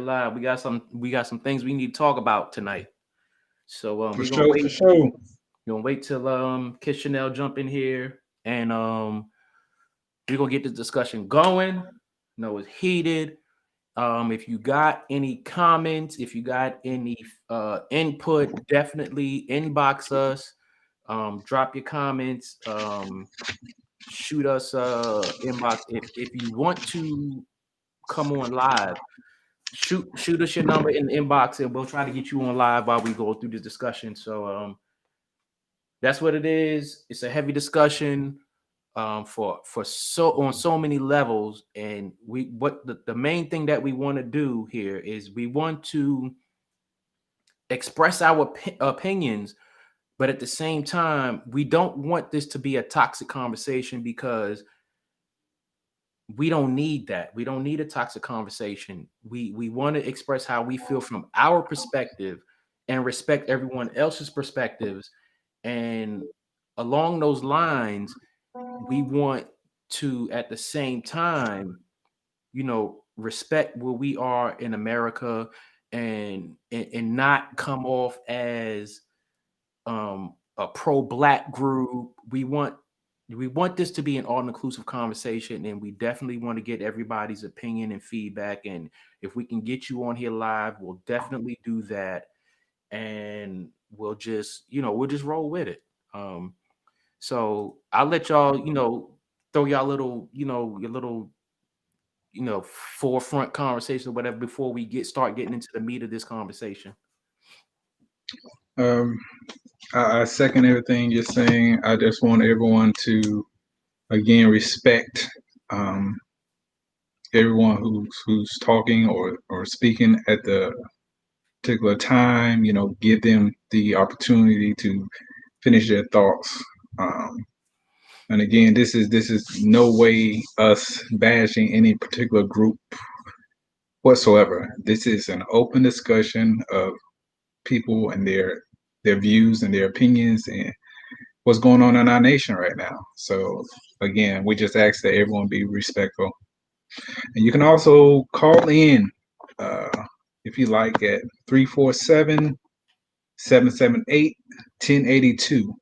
live. We got some things we need to talk about tonight. So For we're gonna sure, wait. for sure. We're gonna wait till Kid Chanel jump in here, and we're gonna get this discussion going. No, it's heated. If you got any comments, if you got any input, definitely inbox us. Drop your comments. Shoot us inbox if you want to come on live. Shoot us your number in the inbox, and we'll try to get you on live while we go through this discussion. So that's what it is. It's a heavy discussion for so on so many levels, and we what the main thing that we want to do here is we want to express our opinions, but at the same time we don't want this to be a toxic conversation, because we don't need that. We don't need a toxic conversation. We want to express how we feel from our perspective and respect everyone else's perspectives. And along those lines, we want to at the same time, respect where we are in America, and not come off as a pro-black group. We want this to be an all-inclusive conversation, and we definitely want to get everybody's opinion and feedback. And if we can get you on here live, we'll definitely do that, and we'll just roll with it. So I'll let y'all, throw y'all little, your little, forefront conversation or whatever before we start getting into the meat of this conversation. Um, I second everything you're saying. I just want everyone to again respect everyone who's talking or speaking at the particular time. Give them the opportunity to finish their thoughts. And again, this is no way us bashing any particular group whatsoever. This is an open discussion of people and their views and their opinions and what's going on in our nation right now. So again, we just ask that everyone be respectful. And you can also call in uh, if you like at 347-778-1082.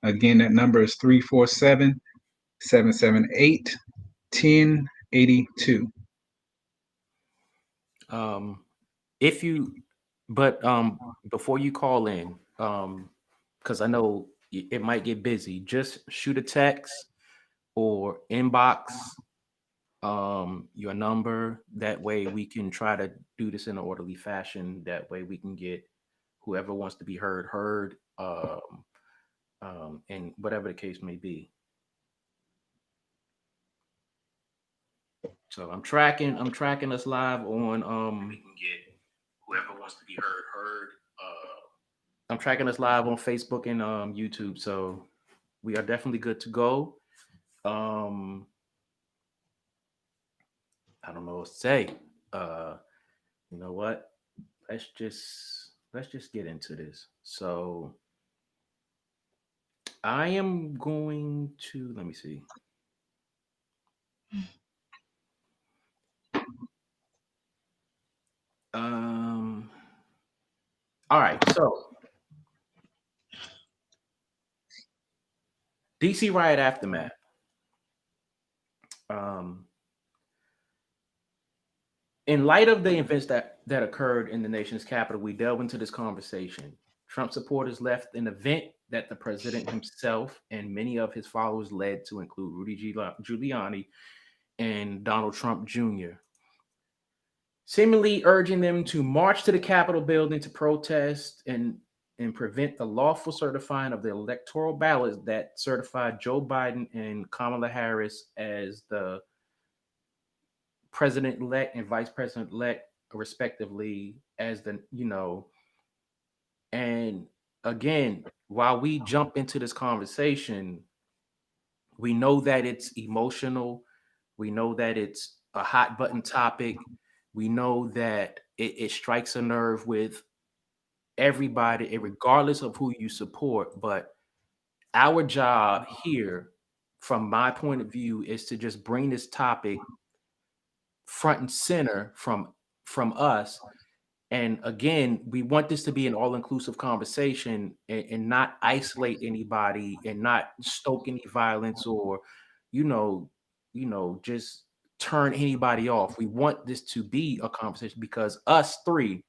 Again, that number is 347-778-1082. If you, but before you call in, because I know it might get busy, just shoot a text or inbox your number. That way we can try to do this in an orderly fashion. That way we can get whoever wants to be heard, and whatever the case may be. So I'm tracking us live on we can get whoever wants to be heard. I'm tracking us live on Facebook and YouTube. So we are definitely good to go. Um I don't know what to say. Uh you know what? Let's just get into this. So I am going to, let me see. Um all right. So DC Riot Aftermath. Um In light of the events that occurred in the nation's capital, we delve into this conversation. Trump supporters left an event that the president himself and many of his followers led to include Rudy Giuliani and Donald Trump Jr., seemingly urging them to march to the Capitol building to protest and prevent the lawful certifying of the electoral ballots that certified Joe Biden and Kamala Harris as the president-elect and vice president-elect, respectively, as and again, while we jump into this conversation, we know that it's emotional. We know that it's a hot button topic. We know that it strikes a nerve with everybody, regardless of who you support. But our job here, from my point of view, is to just bring this topic front and center from from us. And again, we want this to be an all-inclusive conversation, and not isolate anybody and not stoke any violence, or, you know, just turn anybody off. We want this to be a conversation because us three,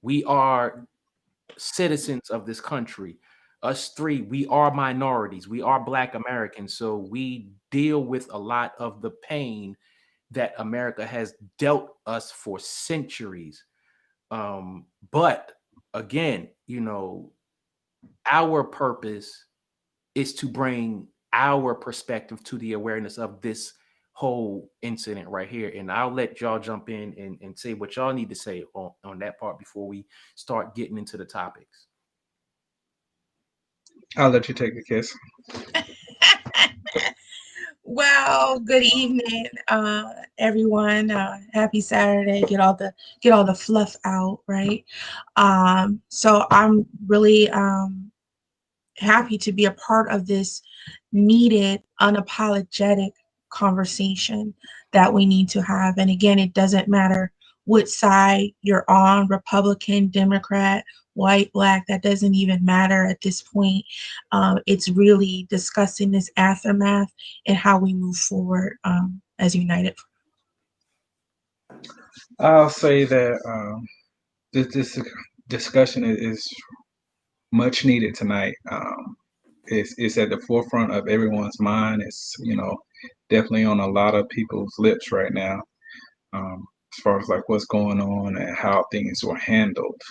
we are citizens of this country. Us three, we are minorities. We are Black Americans. So we deal with a lot of the pain that America has dealt us for centuries. But again, our purpose is to bring our perspective to the awareness of this whole incident right here. And I'll let y'all jump in and say what y'all need to say on that part before we start getting into the topics. I'll let you take the kiss. Well, good evening, everyone. Happy Saturday. Get all the fluff out, right? So I'm really happy to be a part of this needed, unapologetic conversation that we need to have. And again, it doesn't matter what side you're on, Republican, Democrat, white, Black, that doesn't even matter at this point. It's really discussing this aftermath and how we move forward as united. I'll say that this discussion is much needed tonight. It's at the forefront of everyone's mind. It's definitely on a lot of people's lips right now, as far as like what's going on and how things were handled.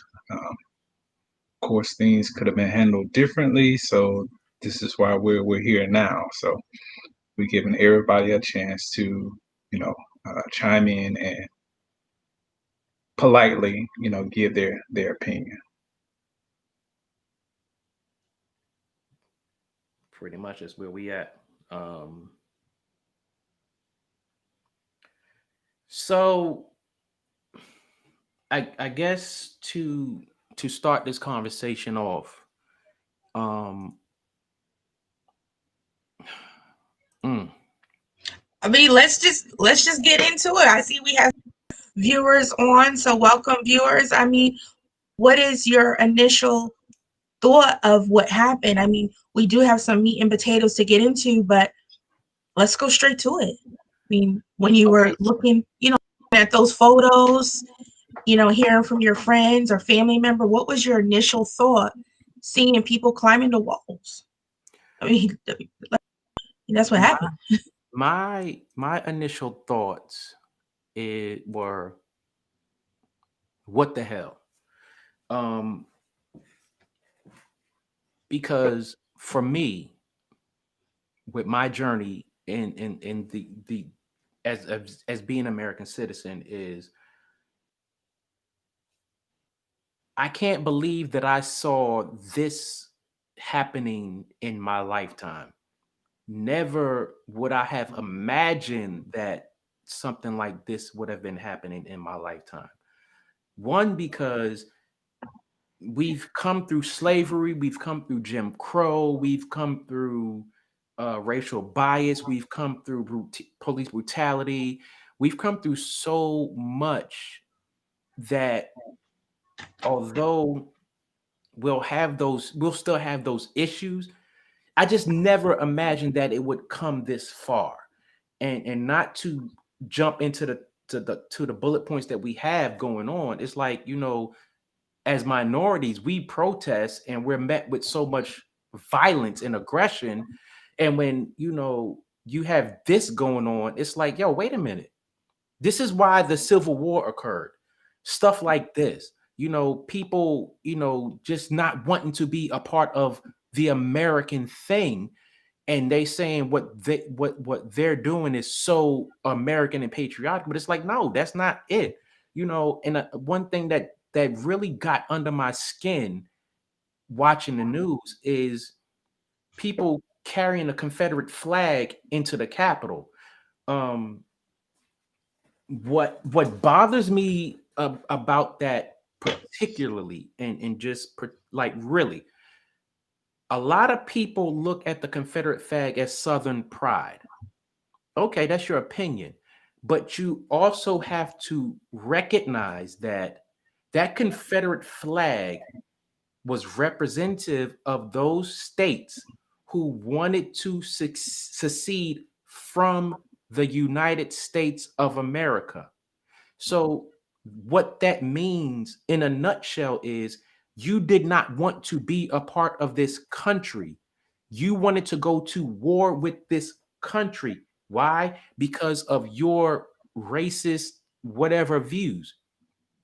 Of course, things could have been handled differently, so this is why we're here now. So we're giving everybody a chance to chime in and politely give their opinion. Pretty much is where we at. So I guess to start this conversation off, I mean, let's just get into it. I see we have viewers on, so welcome viewers. I mean, what is your initial thought of what happened? I mean, we do have some meat and potatoes to get into, but let's go straight to it. I mean, when you were looking, at those photos, hearing from your friends or family member, what was your initial thought seeing people climbing the walls? I mean, that's what happened. My initial thoughts were, what the hell? Because for me, with my journey in the as being an American citizen, is I can't believe that I saw this happening in my lifetime. Never would I have imagined that something like this would have been happening in my lifetime. One, because we've come through slavery, we've come through Jim Crow, we've come through racial bias, we've come through police brutality, we've come through so much that although we'll still have those issues, I just never imagined that it would come this far. And not to jump into the bullet points that we have going on, it's like, as minorities, we protest and we're met with so much violence and aggression. And when, you have this going on, it's like, yo, wait a minute. This is why the Civil War occurred. Stuff like this, people, just not wanting to be a part of the American thing. And they saying what they're doing is so American and patriotic, but it's like, no, that's not it. And one thing that really got under my skin watching the news is people carrying a Confederate flag into the Capitol. What bothers me about that particularly, and just like, really, a lot of people look at the Confederate flag as Southern pride. Okay, that's your opinion. but you also have to recognize that that Confederate flag was representative of those states who wanted to secede from the United States of America. So, what that means in a nutshell is you did not want to be a part of this country. You wanted to go to war with this country. Why? Because of your racist, whatever views.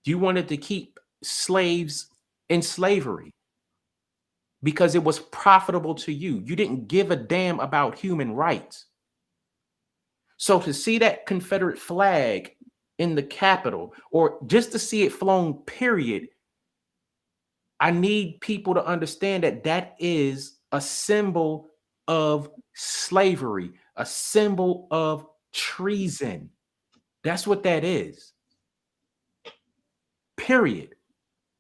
You wanted to keep slaves in slavery because it was profitable to you. You didn't give a damn about human rights. So to see that Confederate flag in the Capitol, or just to see it flown, period, I need people to understand that that is a symbol of slavery, a symbol of treason. That's what that is. Period.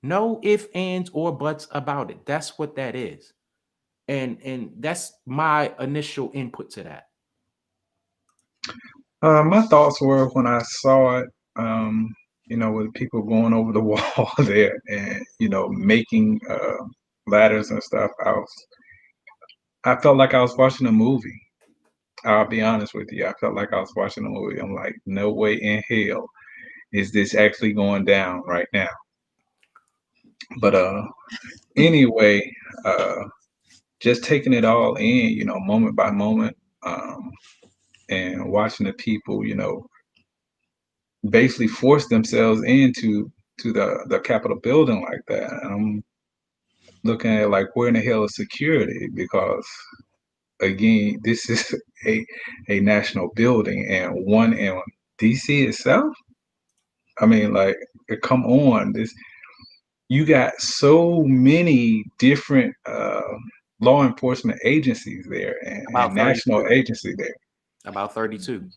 No ifs, ands, or buts about it. That's what that is. And that's my initial input to that. My thoughts were when I saw it, with people going over the wall there and, making ladders and stuff. I felt like I was watching a movie. I'll be honest with you. I felt like I was watching a movie. I'm like, no way in hell is this actually going down right now. But anyway, just taking it all in, moment by moment, and watching the people, basically force themselves into the Capitol building like that. And I'm looking at like, where in the hell is security? Because again, this is a national building and one in DC itself. I mean, like, come on, this you got so many different law enforcement agencies there and About national 32. agency there. About 32.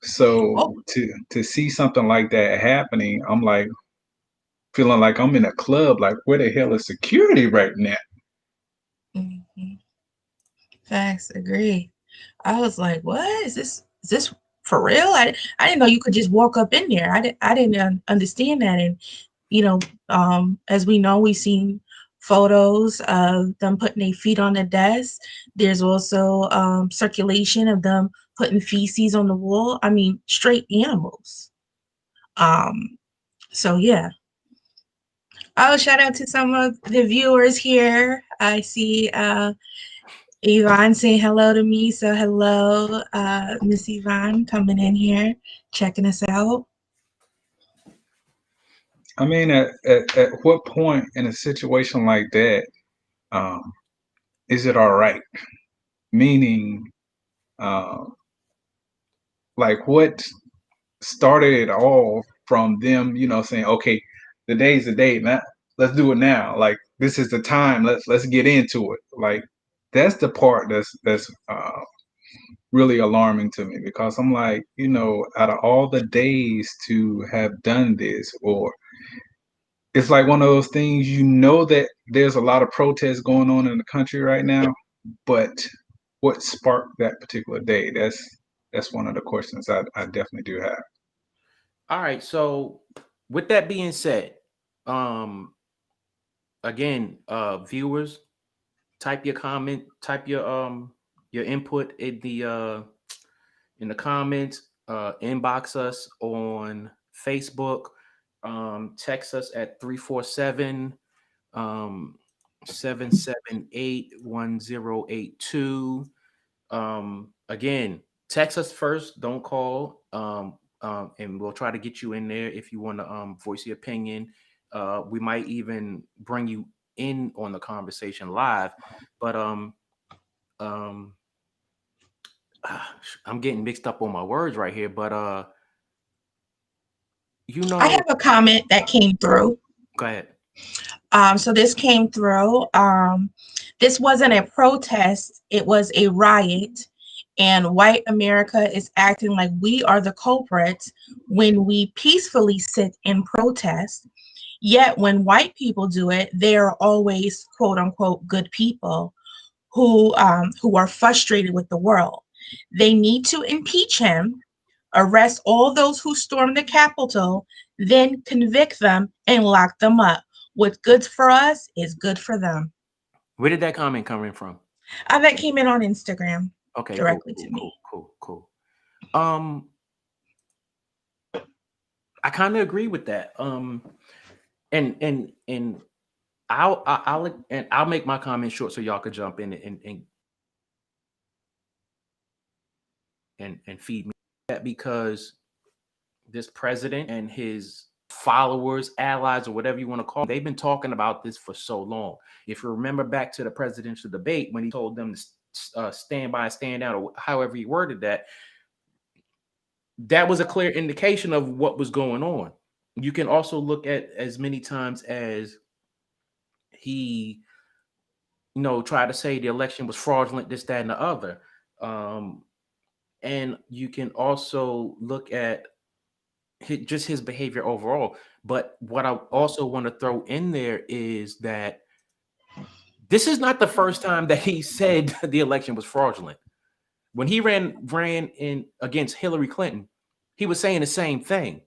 So to see something like that happening, I'm like feeling like I'm in a club. Like, where the hell is security right now? Mhm. Facts, agree. I was like, what is this? Is this for real? I didn't know you could just walk up in there. I didn't understand that. And you know, as we know, we've seen photos of them putting their feet on the desk. There's also circulation of them putting feces on the wall. I mean, straight animals. Um, so yeah. Oh, shout out to some of the viewers here. I see Yvonne saying hello to me. So hello, Miss Yvonne coming in here, checking us out. I mean, at what point in a situation like that um, is it all right? Meaning, uh, like, what started it all from them, saying, okay, the day's the day, now let's do it now. Like, this is the time. Let's get into it. Like, that's the part that's really alarming to me, because I'm like, out of all the days to have done this, or it's like one of those things, that there's a lot of protests going on in the country right now, but what sparked that particular day? That's one of the questions I definitely do have. All right. So with that being said, again, viewers, type your comment, type your input in the comments, inbox us on Facebook, text us at 347 778 1082. Again, text us first, don't call. And we'll try to get you in there if you want to voice your opinion. We might even bring you in on the conversation live. But I'm getting mixed up on my words right here. But I have a comment that came through. Go ahead. So this came through. This wasn't a protest, it was a riot. And white America is acting like we are the culprits when we peacefully sit in protest. Yet when white people do it, they are always quote unquote good people who are frustrated with the world. They need to impeach him arrest all those who stormed the Capitol, then convict them and lock them up. What's good for us is good for them. Where did that comment come in from? That came in on Instagram Okay, directly cool, to me. cool. I kind of agree with that. And I'll make my comment short so y'all could jump in and feed me that, because this president and his followers, allies, or whatever you want to call them, they've been talking about this for so long. If you remember back to the presidential debate when he told them to stand by, stand down, or however he worded that, that was a clear indication of what was going on. You can also look at as many times as he, tried to say the election was fraudulent, this, that, and the other. And you can also look at just his behavior overall. But what I also want to throw in there is that this is not the first time that he said the election was fraudulent. When he ran in against Hillary Clinton, he was saying the same thing.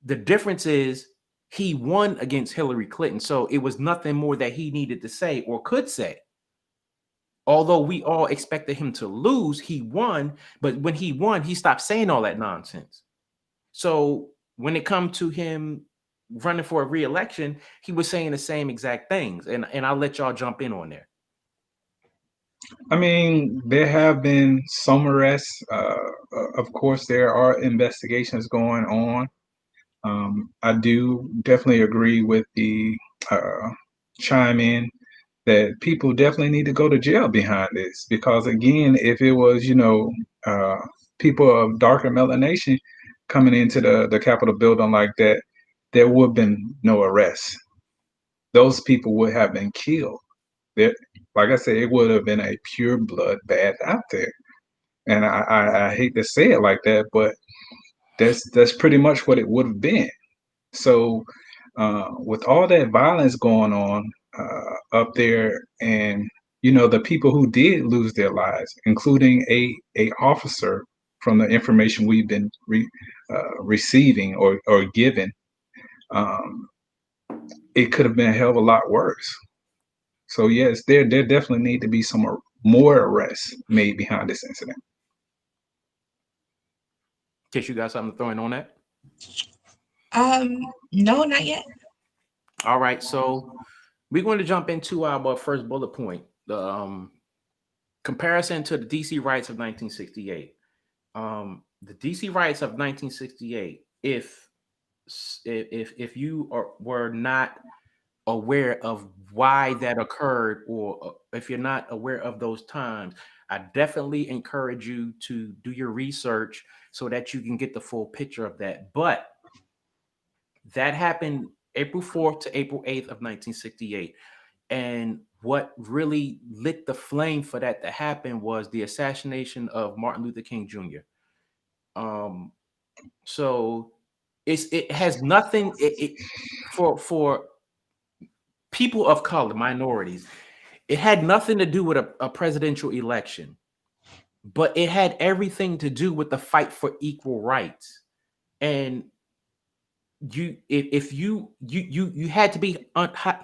The difference is he won against Hillary Clinton, so it was nothing more that he needed to say or could say. Although we all expected him to lose, he won. But when he won, he stopped saying all that nonsense. So when it comes to him running for a re-election, he was saying the same exact things. And I'll let y'all jump in on there. I mean, there have been some arrests. Of course, there are investigations going on. I do definitely agree with the chime in that people definitely need to go to jail behind this, because again, if it was, people of darker melanation coming into the Capitol building like that, there would have been no arrests. Those people would have been killed. Like I said, it would have been a pure bloodbath out there. And I hate to say it like that, but that's pretty much what it would have been. So with all that violence going on up there, and the people who did lose their lives, including a officer, from the information we've been receiving or given, it could have been a hell of a lot worse. So yes, there definitely need to be some more arrests made behind this incident. Tish, you got something to throw in on that? No, not yet. All right, so we're going to jump into our first bullet point, the comparison to the DC riots of 1968. The DC riots of 1968, if you were not aware of why that occurred, or if you're not aware of those times, I definitely encourage you to do your research so that you can get the full picture of that. But that happened April 4th to April 8th of 1968. And what really lit the flame for that to happen was the assassination of Martin Luther King Jr. So it has nothing for people of color, minorities. It had nothing to do with a presidential election, but it had everything to do with the fight for equal rights. And you had to be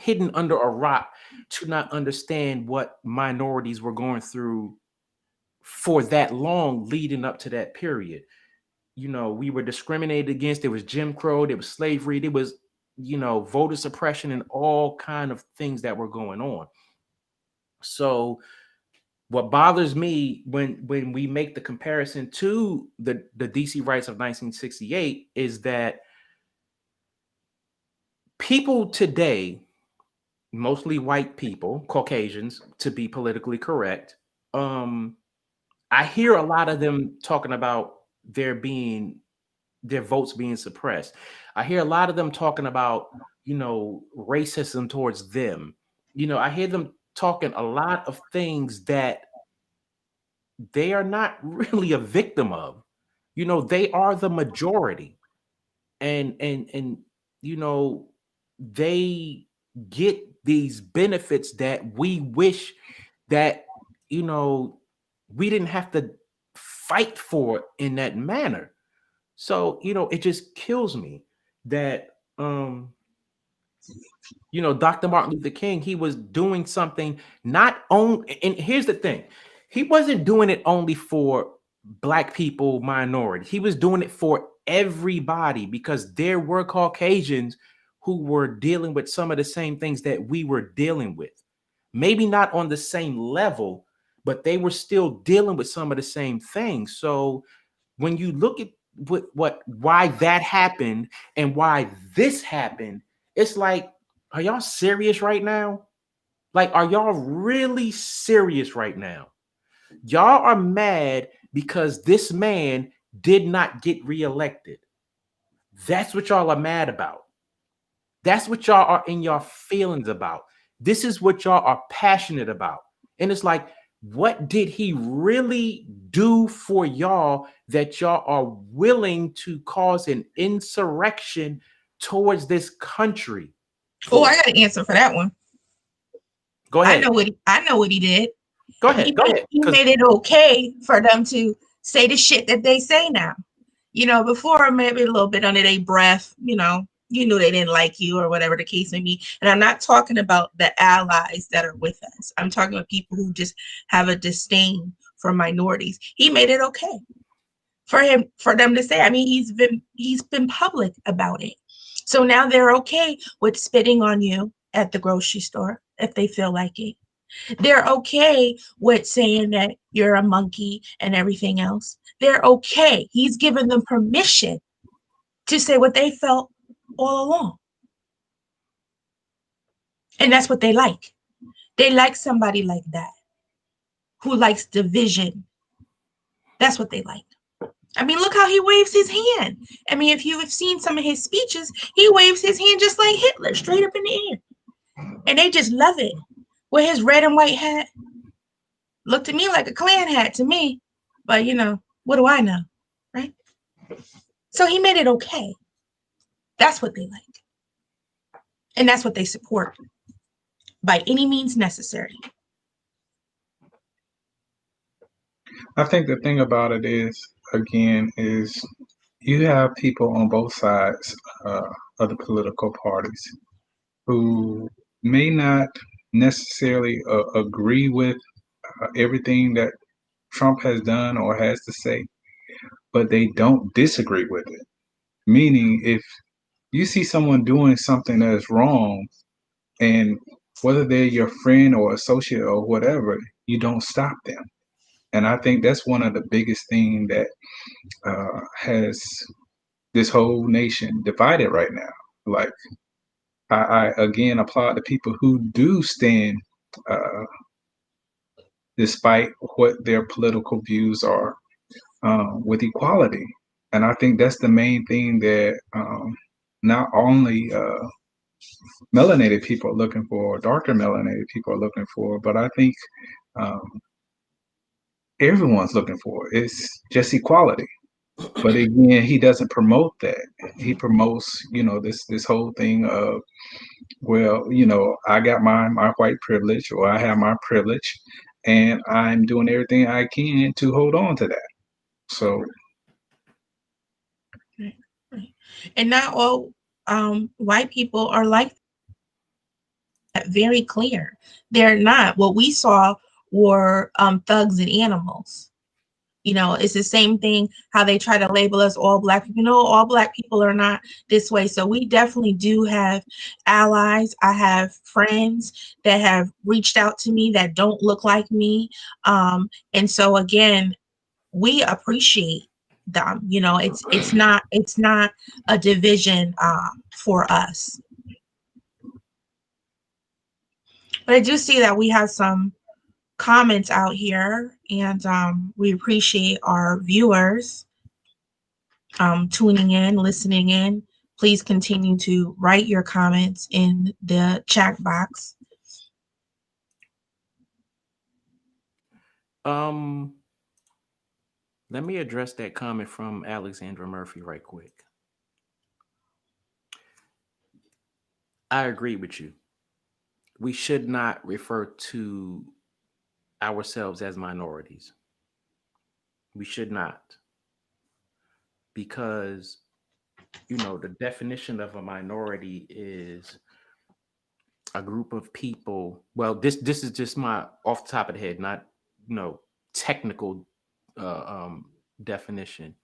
hidden under a rock to not understand what minorities were going through for that long, leading up to that period. We were discriminated against. There was Jim Crow, there was slavery, there was voter suppression, and all kind of things that were going on. So what bothers me when we make the comparison to the DC riots of 1968 is that people today, mostly white people, Caucasians, to be politically correct, I hear a lot of them talking about their votes being suppressed. I hear a lot of them talking about, racism towards them. I hear them talking a lot of things that they are not really a victim of. They are the majority. And they get these benefits that we wish that, we didn't have to fight for in that manner. So, it just kills me that Dr. Martin Luther King, he was doing something not only, and here's the thing, he wasn't doing it only for Black people, minority. He was doing it for everybody because there were Caucasians who were dealing with some of the same things that we were dealing with. Maybe not on the same level, but they were still dealing with some of the same things. So when you look at why that happened and why this happened, it's like, are y'all serious right now? Like, are y'all really serious right now? Y'all are mad because this man did not get reelected. That's what y'all are mad about. That's what y'all are in your feelings about. This is what y'all are passionate about. And it's like, what did he really do for y'all that y'all are willing to cause an insurrection towards this country? Oh, I got an answer for that one. Go ahead. I know what he did. Go ahead. He made it okay for them to say the shit that they say now. Before maybe a little bit under their breath, you knew they didn't like you or whatever the case may be. And I'm not talking about the allies that are with us. I'm talking about people who just have a disdain for minorities. He made it okay for them to say. I mean, he's been public about it. So now they're okay with spitting on you at the grocery store if they feel like it. They're okay with saying that you're a monkey and everything else. They're okay. He's given them permission to say what they felt all along. And that's what they like. They like somebody like that who likes division. That's what they like. I mean, look how he waves his hand. I mean, if you have seen some of his speeches, he waves his hand just like Hitler, straight up in the air. And they just love it. With his red and white hat. Looked to me like a Klan hat to me. But, what do I know? Right? So he made it okay. That's what they like. And that's what they support by any means necessary. I think the thing about it is, again, is you have people on both sides of the political parties who may not necessarily agree with everything that Trump has done or has to say, but they don't disagree with it. Meaning, if you see someone doing something that is wrong, and whether they're your friend or associate or whatever, you don't stop them. And I think that's one of the biggest things that has this whole nation divided right now. Like, I again applaud the people who do stand despite what their political views are with equality. And I think that's the main thing that not only melanated people are looking for, darker melanated people are looking for, but I think um, everyone's looking for. It's just equality. But again, he doesn't promote that. He promotes, this whole thing of, well, I got my white privilege, or I have my privilege, and I'm doing everything I can to hold on to that. So, Right. And not all white people are like that. Very clear. They're not. What we saw were thugs and animals. It's the same thing how they try to label us all Black people. All Black people are not this way. So we definitely do have allies. I have friends that have reached out to me that don't look like me. And so again, we appreciate them. It's not a division for us. But I do see that we have some comments out here, and we appreciate our viewers tuning in, listening in. Please continue to write your comments in the chat box. Let me address that comment from Alexandra Murphy right quick. I agree with you. We should not refer to ourselves as minorities. We should not. because the definition of a minority is a group of people. Well, this is just my off the top of the head, not technical definition.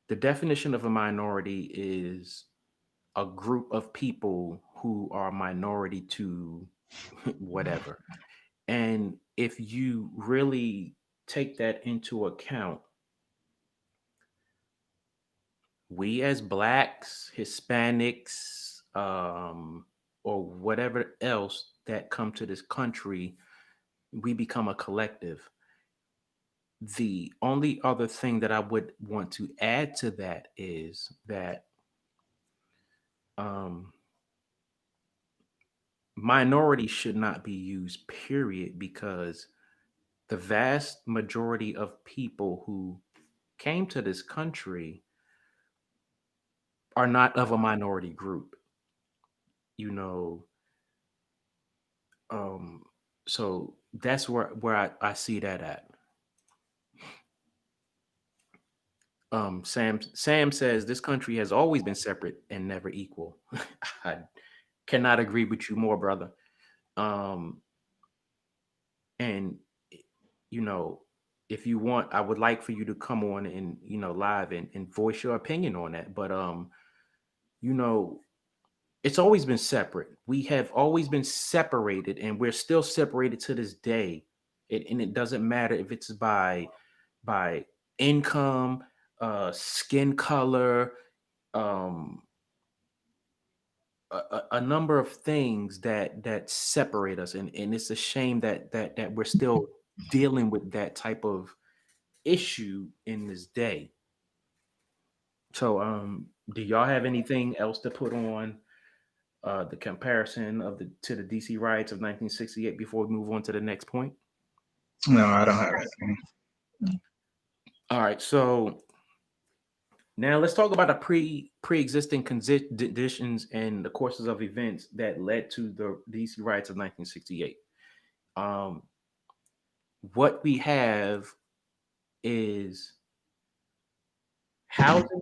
The definition of a minority is a group of people who are minority to whatever. And if you really take that into account, we as blacks, Hispanics, or whatever else that come to this country, we become a collective. The only other thing that I would want to add to that is that minority should not be used, period, because the vast majority of people who came to this country are not of a minority group. You know, so that's where I see that at. Sam says this country has always been separate and never equal. I cannot agree with you more, brother. And if you want, I would like for you to come on and live and voice your opinion on that. But it's always been separate. We have always been separated, and we're still separated to this day. And it doesn't matter if it's by income, skin color, a number of things that separate us, and it's a shame that we're still dealing with that type of issue in this day. So, do y'all have anything else to put on the comparison to the DC riots of 1968 before we move on to the next point? No, I don't have anything. All right, so now let's talk about the pre-existing conditions and the courses of events that led to the DC riots of 1968. What we have is housing,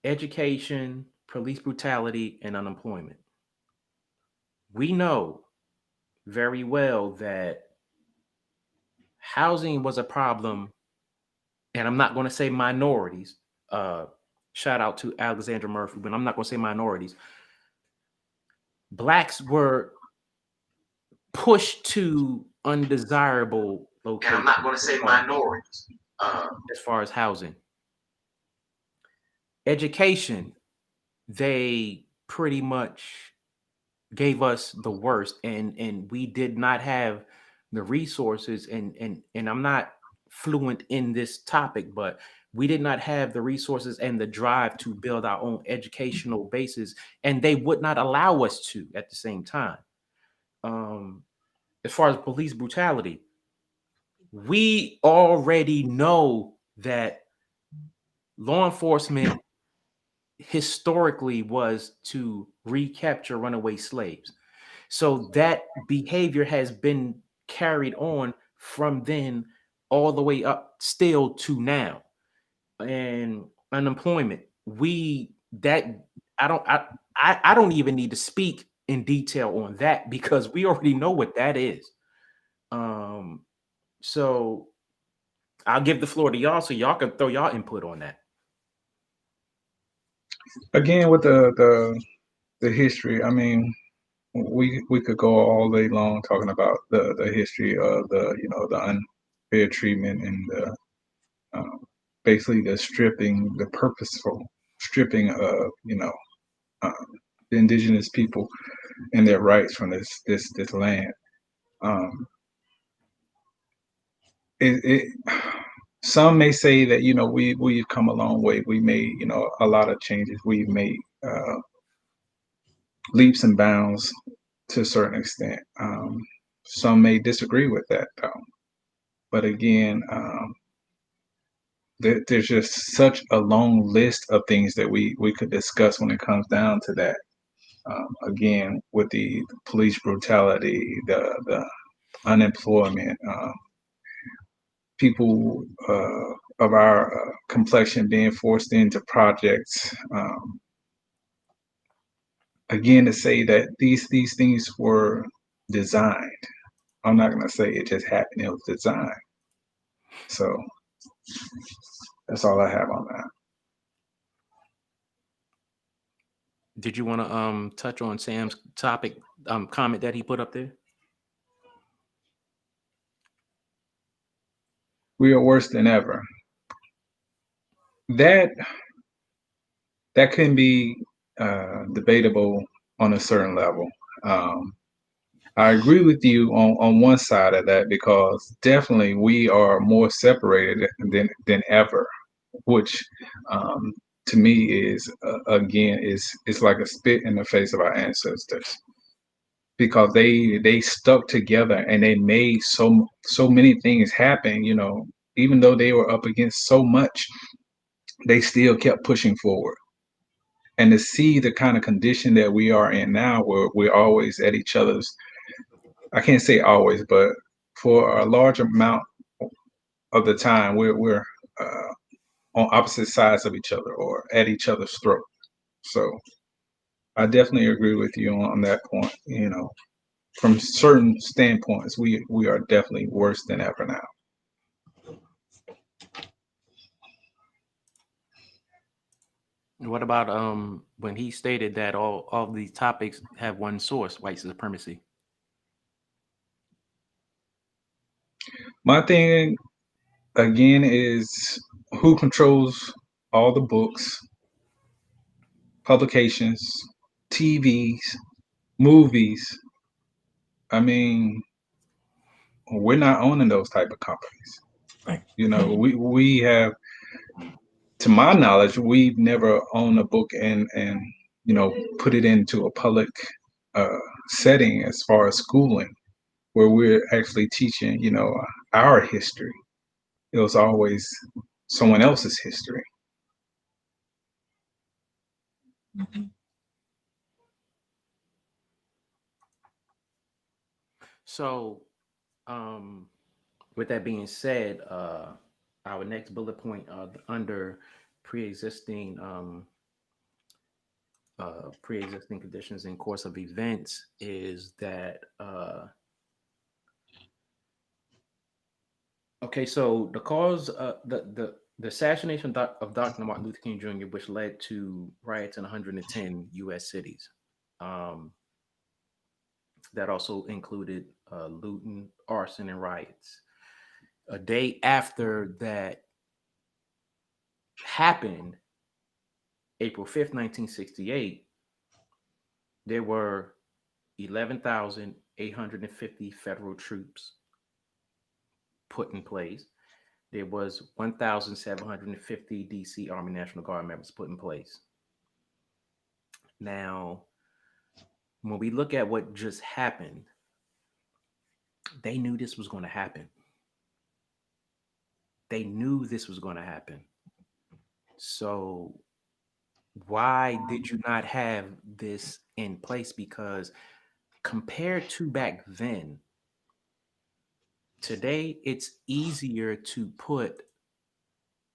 education, police brutality, and unemployment. We know very well that housing was a problem, and I'm not going to say minorities. Shout out to Alexandra Murphy, but I'm not going to say minorities. Blacks were pushed to undesirable locations. And I'm not going to say minorities as far as housing. Education, they pretty much gave us the worst, and we did not have the resources, and I'm not fluent in this topic, but we did not have the resources and the drive to build our own educational bases, and they would not allow us to at the same time. As far as police brutality, we already know that law enforcement historically was to recapture runaway slaves. So that behavior has been carried on from then all the way up still to now. And unemployment, I don't even need to speak in detail on that because we already know what that is. So I'll give the floor to y'all so y'all can throw y'all input on that. Again, with the history, I mean, we could go all day long talking about the history of the unfair treatment and the basically the purposeful stripping of the indigenous people and their rights from this land. Some may say that we've come a long way. We made a lot of changes. We've made leaps and bounds to a certain extent. Some may disagree with that, though. But again, there's just such a long list of things that we could discuss when it comes down to that. Again, with the police brutality, the unemployment, people of our complexion being forced into projects. Again, to say that these things were designed. I'm not gonna say it just happened. It was designed. So that's all I have on that. Did you want to touch on Sam's topic comment that he put up there? We are worse than ever. That can be debatable on a certain level. I agree with you on one side of that, because definitely we are more separated than ever, which to me is again is like a spit in the face of our ancestors, because they stuck together and they made so many things happen. You know, even though they were up against so much, they still kept pushing forward. And to see the kind of condition that we are in now, where we're always at each other's, I can't say always, but for a large amount of the time, we're on opposite sides of each other or at each other's throat. So I definitely agree with you on that point. You know, from certain standpoints, we are definitely worse than ever now. What about when he stated that all these topics have one source, white supremacy? My thing again is, who controls all the books, publications, TVs, movies? I mean, we're not owning those type of companies. Right. You know, we have, to my knowledge, we've never owned a book and you know, put it into a public setting as far as schooling, where we're actually teaching, you know, our history. It was always someone else's history. Mhm. So, with that being said, our next bullet point under pre-existing pre-existing conditions in course of events is that okay, so the cause the assassination of Dr. Martin Luther King Jr., which led to riots in 110 U.S. cities. Um, that also included looting, arson, and riots. A day after that happened, April 5th, 1968, there were 11,850 federal troops put in place. There was 1,750 DC Army National Guard members put in place. Now, when we look at what just happened, they knew this was going to happen. They knew this was going to happen. So why did you not have this in place? Because compared to back then, today it's easier to put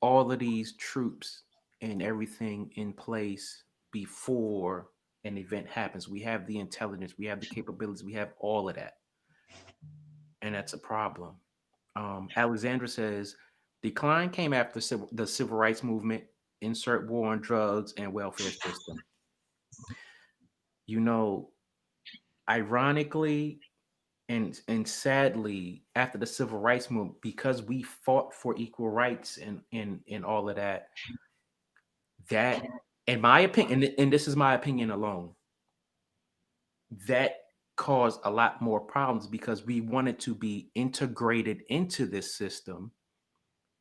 all of these troops and everything in place before an event happens. We have the intelligence, we have the capabilities, we have all of that. And that's a problem. Alexandra says decline came after the civil rights movement, insert war on drugs and welfare system. You know, ironically and sadly, after the civil rights movement, because we fought for equal rights and all of that, that in my opinion, and this is my opinion alone, that caused a lot more problems because we wanted to be integrated into this system.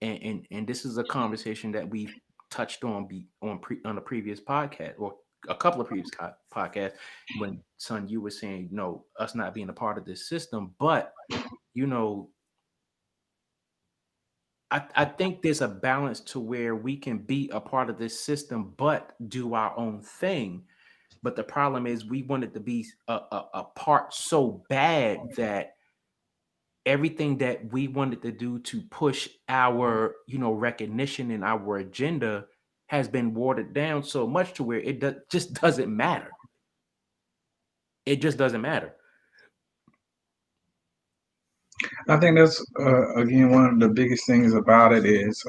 And this is a conversation that we've touched on on a previous podcast, or a couple of previous podcasts, when son you were saying, you know, us not being a part of this system. But you know, I think there's a balance to where we can be a part of this system but do our own thing. But the problem is we wanted to be a part so bad that everything that we wanted to do to push our, recognition and our agenda has been watered down so much to where just doesn't matter. It just doesn't matter. I think that's again one of the biggest things about it is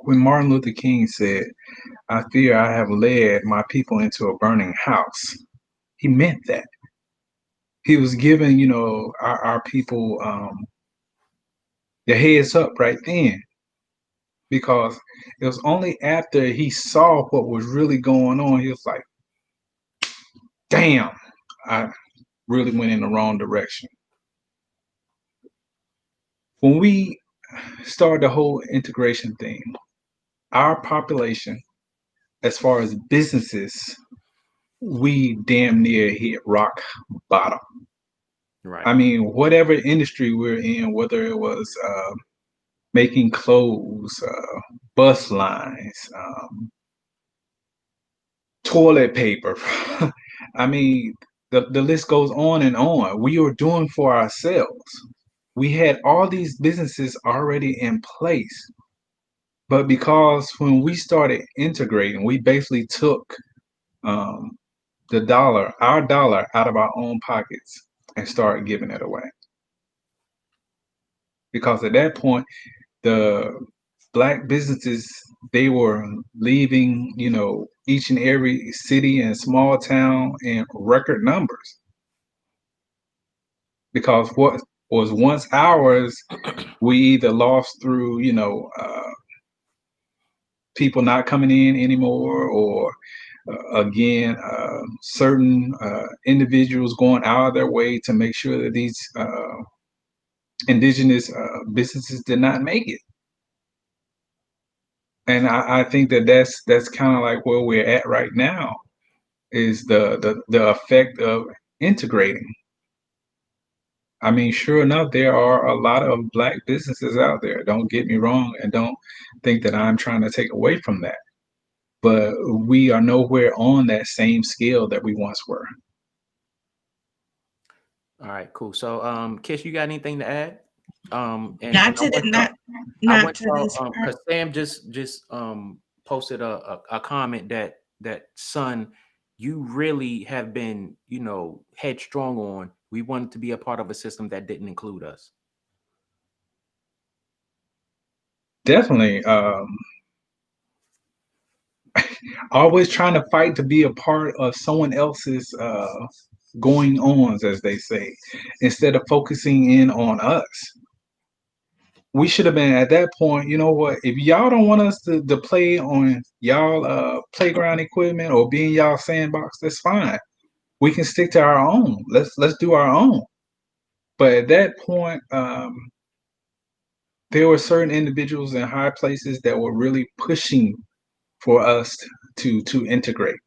when Martin Luther King said, "I fear I have led my people into a burning house." He meant that. He was giving, our people the heads up right then, because it was only after he saw what was really going on, he was like, damn, I really went in the wrong direction. When we started the whole integration thing, our population, as far as businesses, we damn near hit rock bottom. Right. I mean, whatever industry we're in, whether it was making clothes, bus lines, toilet paper. I mean, the list goes on and on. We were doing for ourselves. We had all these businesses already in place. But because when we started integrating, we basically took our dollar out of our own pockets and started giving it away. Because at that point, the Black businesses, they were leaving, each and every city and small town in record numbers. Because what was once ours, we either lost through, people not coming in anymore, or again, certain individuals going out of their way to make sure that these indigenous businesses did not make it. And I think that's kind of like where we're at right now, is the effect of integrating. I mean, sure enough, there are a lot of Black businesses out there. Don't get me wrong, and don't think that I'm trying to take away from that. But we are nowhere on that same scale that we once were. All right, cool. So, Kish, you got anything to add? And Not to the not to this part. because Sam just posted a comment that son, you really have been, headstrong on. We wanted to be a part of a system that didn't include us. Definitely. Always trying to fight to be a part of someone else's going ons, as they say, instead of focusing in on us. We should have been at that point. You know what? If y'all don't want us to play on y'all playground equipment or be in y'all sandbox, that's fine. We can stick to our own. Let's do our own. But at that point, there were certain individuals in high places that were really pushing for us to integrate.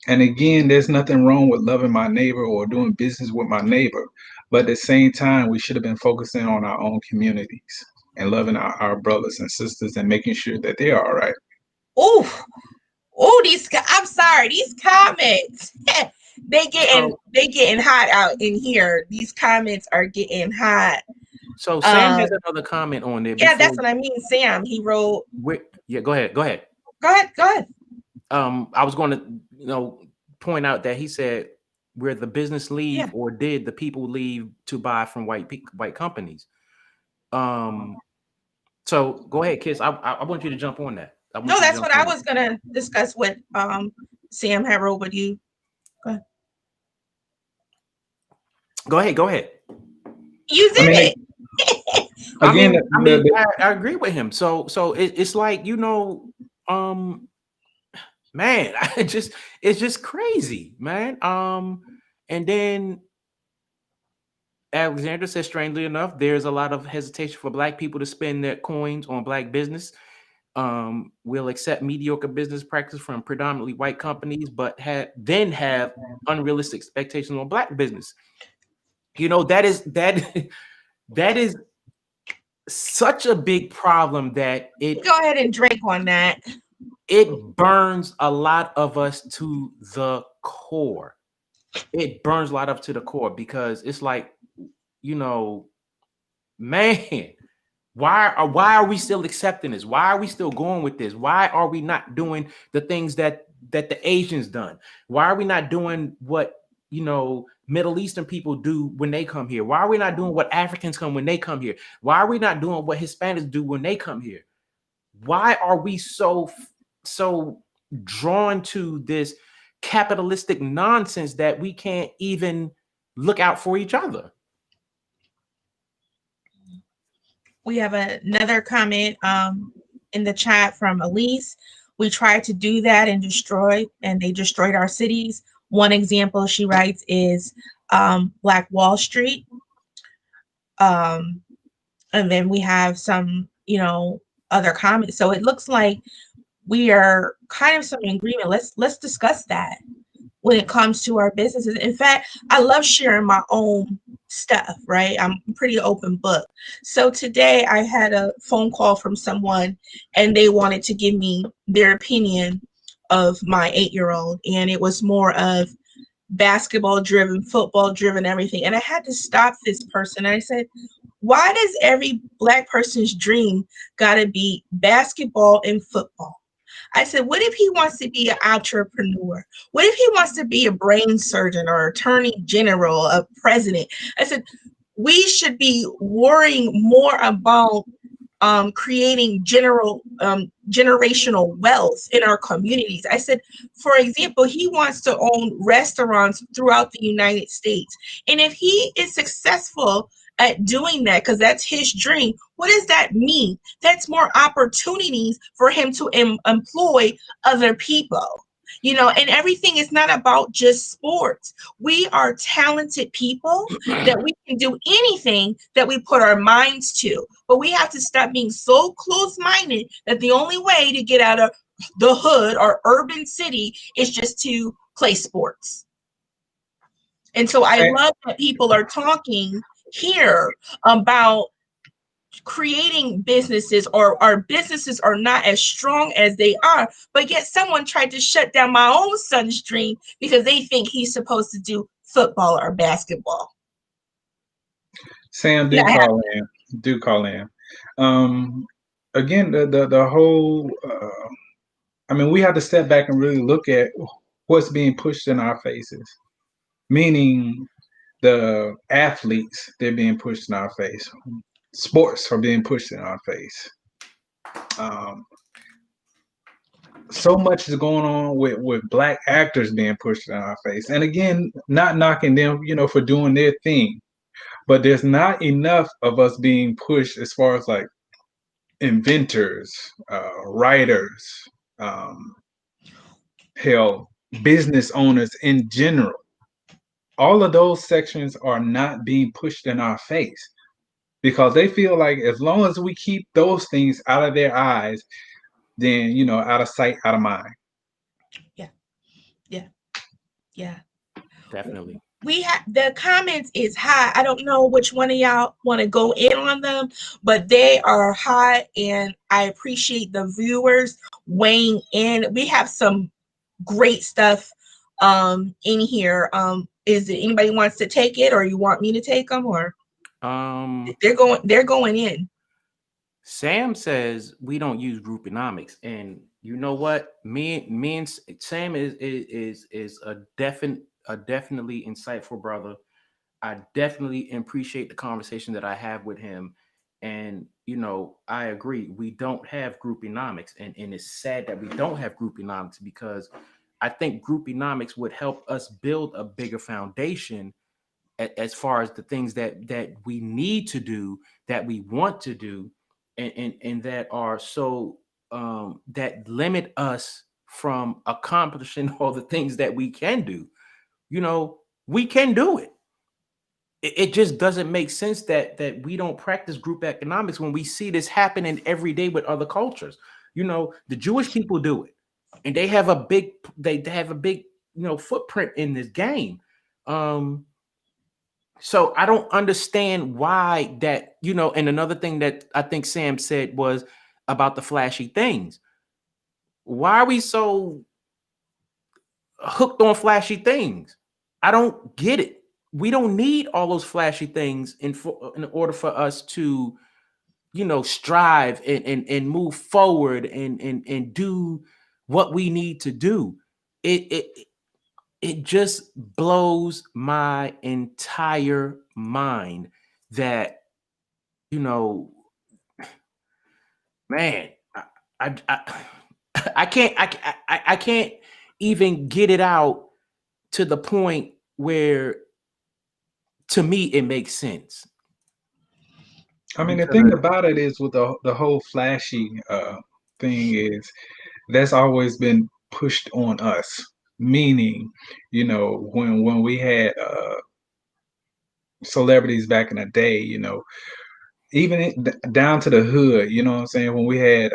And again, there's nothing wrong with loving my neighbor or doing business with my neighbor. But at the same time, we should have been focusing on our own communities and loving our brothers and sisters and making sure that they're all right. Oh, I'm sorry, these comments. they getting hot out in here. These comments are getting hot. So Sam has another comment on there. Yeah, that's what I mean. Sam, he wrote. Yeah, go ahead. Go ahead. I was going to, point out that he said where the business leave or did the people leave to buy from white companies. So go ahead, Kiss. I want you to jump on that. No, that's what I was going to discuss with Sam had wrote with you. Go ahead. You did it. Again, I agree with him. So it's like, man, it's just crazy, man. And then Alexander says, strangely enough, there's a lot of hesitation for Black people to spend their coins on Black business. We'll accept mediocre business practice from predominantly white companies, but have unrealistic expectations on Black business. That is such a big problem that go ahead and drink on that. It burns a lot of us to the core. it burns a lot up to the core, because it's like, man, why are we still accepting this? Why are we still going with this? Why are we not doing the things that the Asians done? Why are we not doing what Middle Eastern people do when they come here? Why are we not doing what Africans come when they come here? Why are we not doing what Hispanics do when they come here? Why are we so drawn to this capitalistic nonsense that we can't even look out for each other? We have another comment in the chat from Elise. We tried to do that and they destroyed our cities. One example she writes is Black Wall Street. And then we have some, other comments. So it looks like we are kind of some agreement. Let's discuss that when it comes to our businesses. In fact, I love sharing my own stuff, right? I'm a pretty open book. So today I had a phone call from someone and they wanted to give me their opinion of my 8-year-old. And it was more of basketball driven, football driven, everything. And I had to stop this person. And I said, why does every Black person's dream gotta be basketball and football? I said, what if he wants to be an entrepreneur? What if he wants to be a brain surgeon or attorney general, a president? I said, we should be worrying more about creating generational wealth in our communities. I said, for example, he wants to own restaurants throughout the United States. And if he is successful at doing that, because that's his dream, what does that mean? That's more opportunities for him to employ other people. And everything is not about just sports. We are talented people that we can do anything that we put our minds to, but we have to stop being so close-minded that the only way to get out of the hood or urban city is just to play sports. And so I love that people are talking here about creating businesses, or our businesses are not as strong as they are, but yet someone tried to shut down my own son's dream because they think he's supposed to do football or basketball. Sam, do call in. Do call in. Again, the whole. We have to step back and really look at what's being pushed in our faces. Meaning, the athletes, they're being pushed in our face. Sports are being pushed in our face. So much is going on with Black actors being pushed in our face. And again, not knocking them, for doing their thing, but there's not enough of us being pushed as far as like inventors, writers, hell, business owners in general. All of those sections are not being pushed in our face, because they feel like as long as we keep those things out of their eyes, then, out of sight, out of mind. Yeah. Definitely. We have the comments is high. I don't know which one of y'all want to go in on them, but they are high, and I appreciate the viewers weighing in. We have some great stuff in here. Is it anybody wants to take it, or you want me to take them, or they're going in. Sam says we don't use grouponomics, and you know what? Me and Sam is a definitely insightful brother. I definitely appreciate the conversation that I have with him, and I agree. We don't have grouponomics, and it's sad that we don't have grouponomics, because I think grouponomics would help us build a bigger foundation as far as the things that we need to do, that we want to do, and that are so that limit us from accomplishing all the things that we can do. We can do it. It just doesn't make sense that we don't practice group economics when we see this happening every day with other cultures. The Jewish people do it, and they have a big footprint in this game. So I don't understand why that, and another thing that I think Sam said was about the flashy things. Why are we so hooked on flashy things? I don't get it. We don't need all those flashy things in order for us to, strive and move forward and do what we need to do. It just blows my entire mind that, you know, man, I I can't even get it out to the point where, to me, it makes sense. I mean, the thing Because about it is with the whole flashy thing is that's always been pushed on us. Meaning, when we had celebrities back in the day, even down to the hood, you know what I'm saying? When we had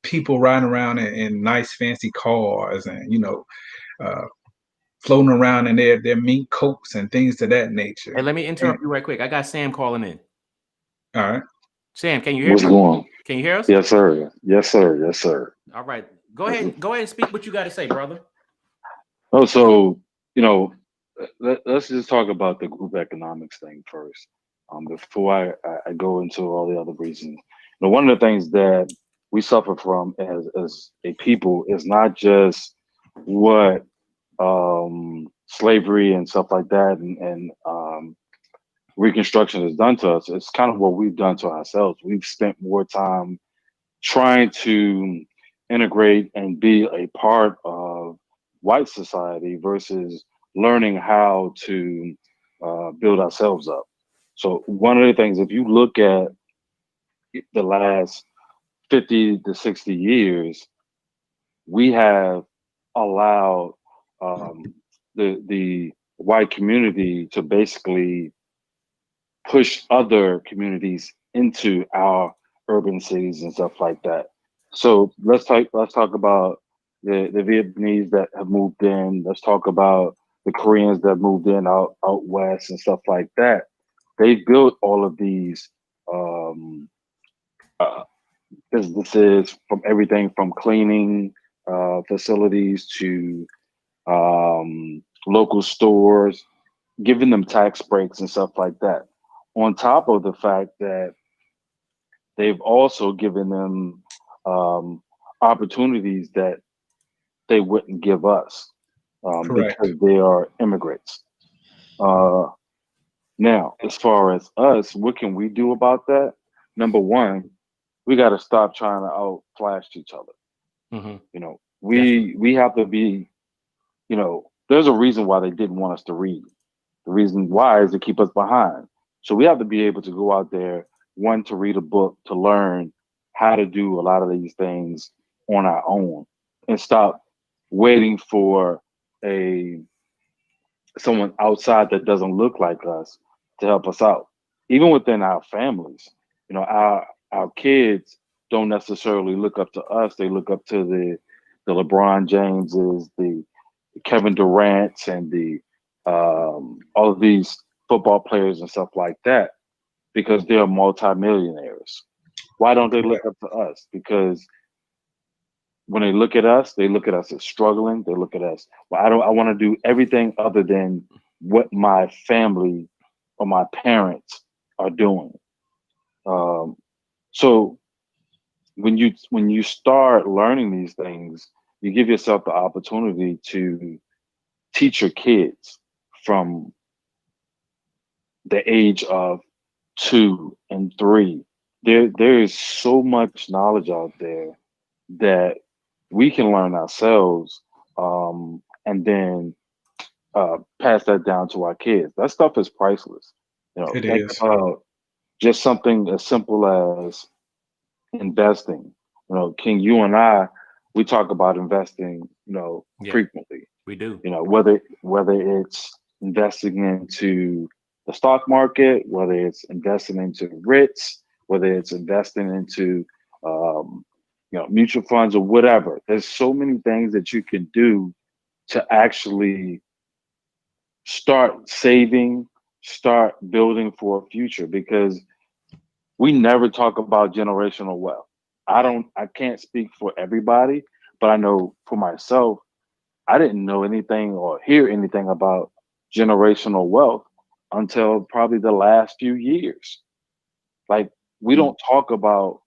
people riding around in nice fancy cars and uh, floating around in their mink coats and things to that nature. Hey, let me And interrupt you right quick. I got Sam calling in. all right, Sam, can you hear What's me? going on? Can you hear us? Yes, sir. Yes, sir. Yes, sir. All right. Go ahead. Go ahead and speak what you got to say, brother. Oh, so you know, let's just talk about the group economics thing first, before I go into all the other reasons. One of the things that we suffer from as a people is not just what slavery and stuff like that and Reconstruction has done to us. It's kind of what we've done to ourselves. We've spent more time trying to integrate and be a part of white society versus learning how to build ourselves up. So one of the things, if you look at the last 50 to 60 years, we have allowed the white community to basically push other communities into our urban cities and stuff like that. So let's talk about the Vietnamese that have moved in. Let's talk about the Koreans that moved in out west and stuff like that. They built all of these um, uh, businesses, from everything from cleaning facilities to local stores, giving them tax breaks and stuff like that. On top of the fact that they've also given them um, opportunities that they wouldn't give us correct. because they are immigrants. Uh, Now, as far as us, what can we do about that? Number one, we got to stop trying to outflash each other. Mm-hmm. Definitely. We have to be. There's a reason why they didn't want us to read. The reason why is to keep us behind. So we have to be able to go out there, one, to read a book, to learn how to do a lot of these things on our own, and stop waiting for a someone outside that doesn't look like us to help us out. Even within our families, our kids don't necessarily look up to us. They look up to the LeBron Jameses, the Kevin Durant's, and the all of these football players and stuff like that because they're multimillionaires. Why don't they look Correct. up to us? Because when they look at us as struggling. They look at us. Well, I want to do everything other than what my family or my parents are doing. Um, so when you start learning these things, you give yourself the opportunity to teach your kids from the age of 2 and 3. There is so much knowledge out there that we can learn ourselves, and then pass that down to our kids. That stuff is priceless. It Think is. about just something as simple as investing. King, you and I, we talk about investing, Yeah, frequently. we do. Whether it's investing into the stock market, whether it's investing into RITs, whether it's investing into um, mutual funds or whatever. There's so many things that you can do to actually start saving, start building for a future, because we never talk about generational wealth. I can't speak for everybody, but I know for myself, I didn't know anything or hear anything about generational wealth until probably the last few years. Like, we don't talk about,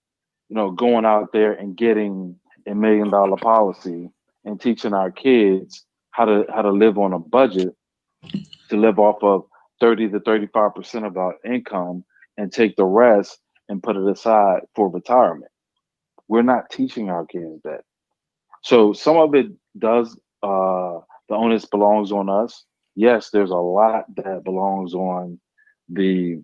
going out there and getting $1 million policy and teaching our kids how to live on a budget, to live off of 30 to 35% of our income and take the rest and put it aside for retirement. We're not teaching our kids that. So some of it does, the onus belongs on us. Yes, there's a lot that belongs on the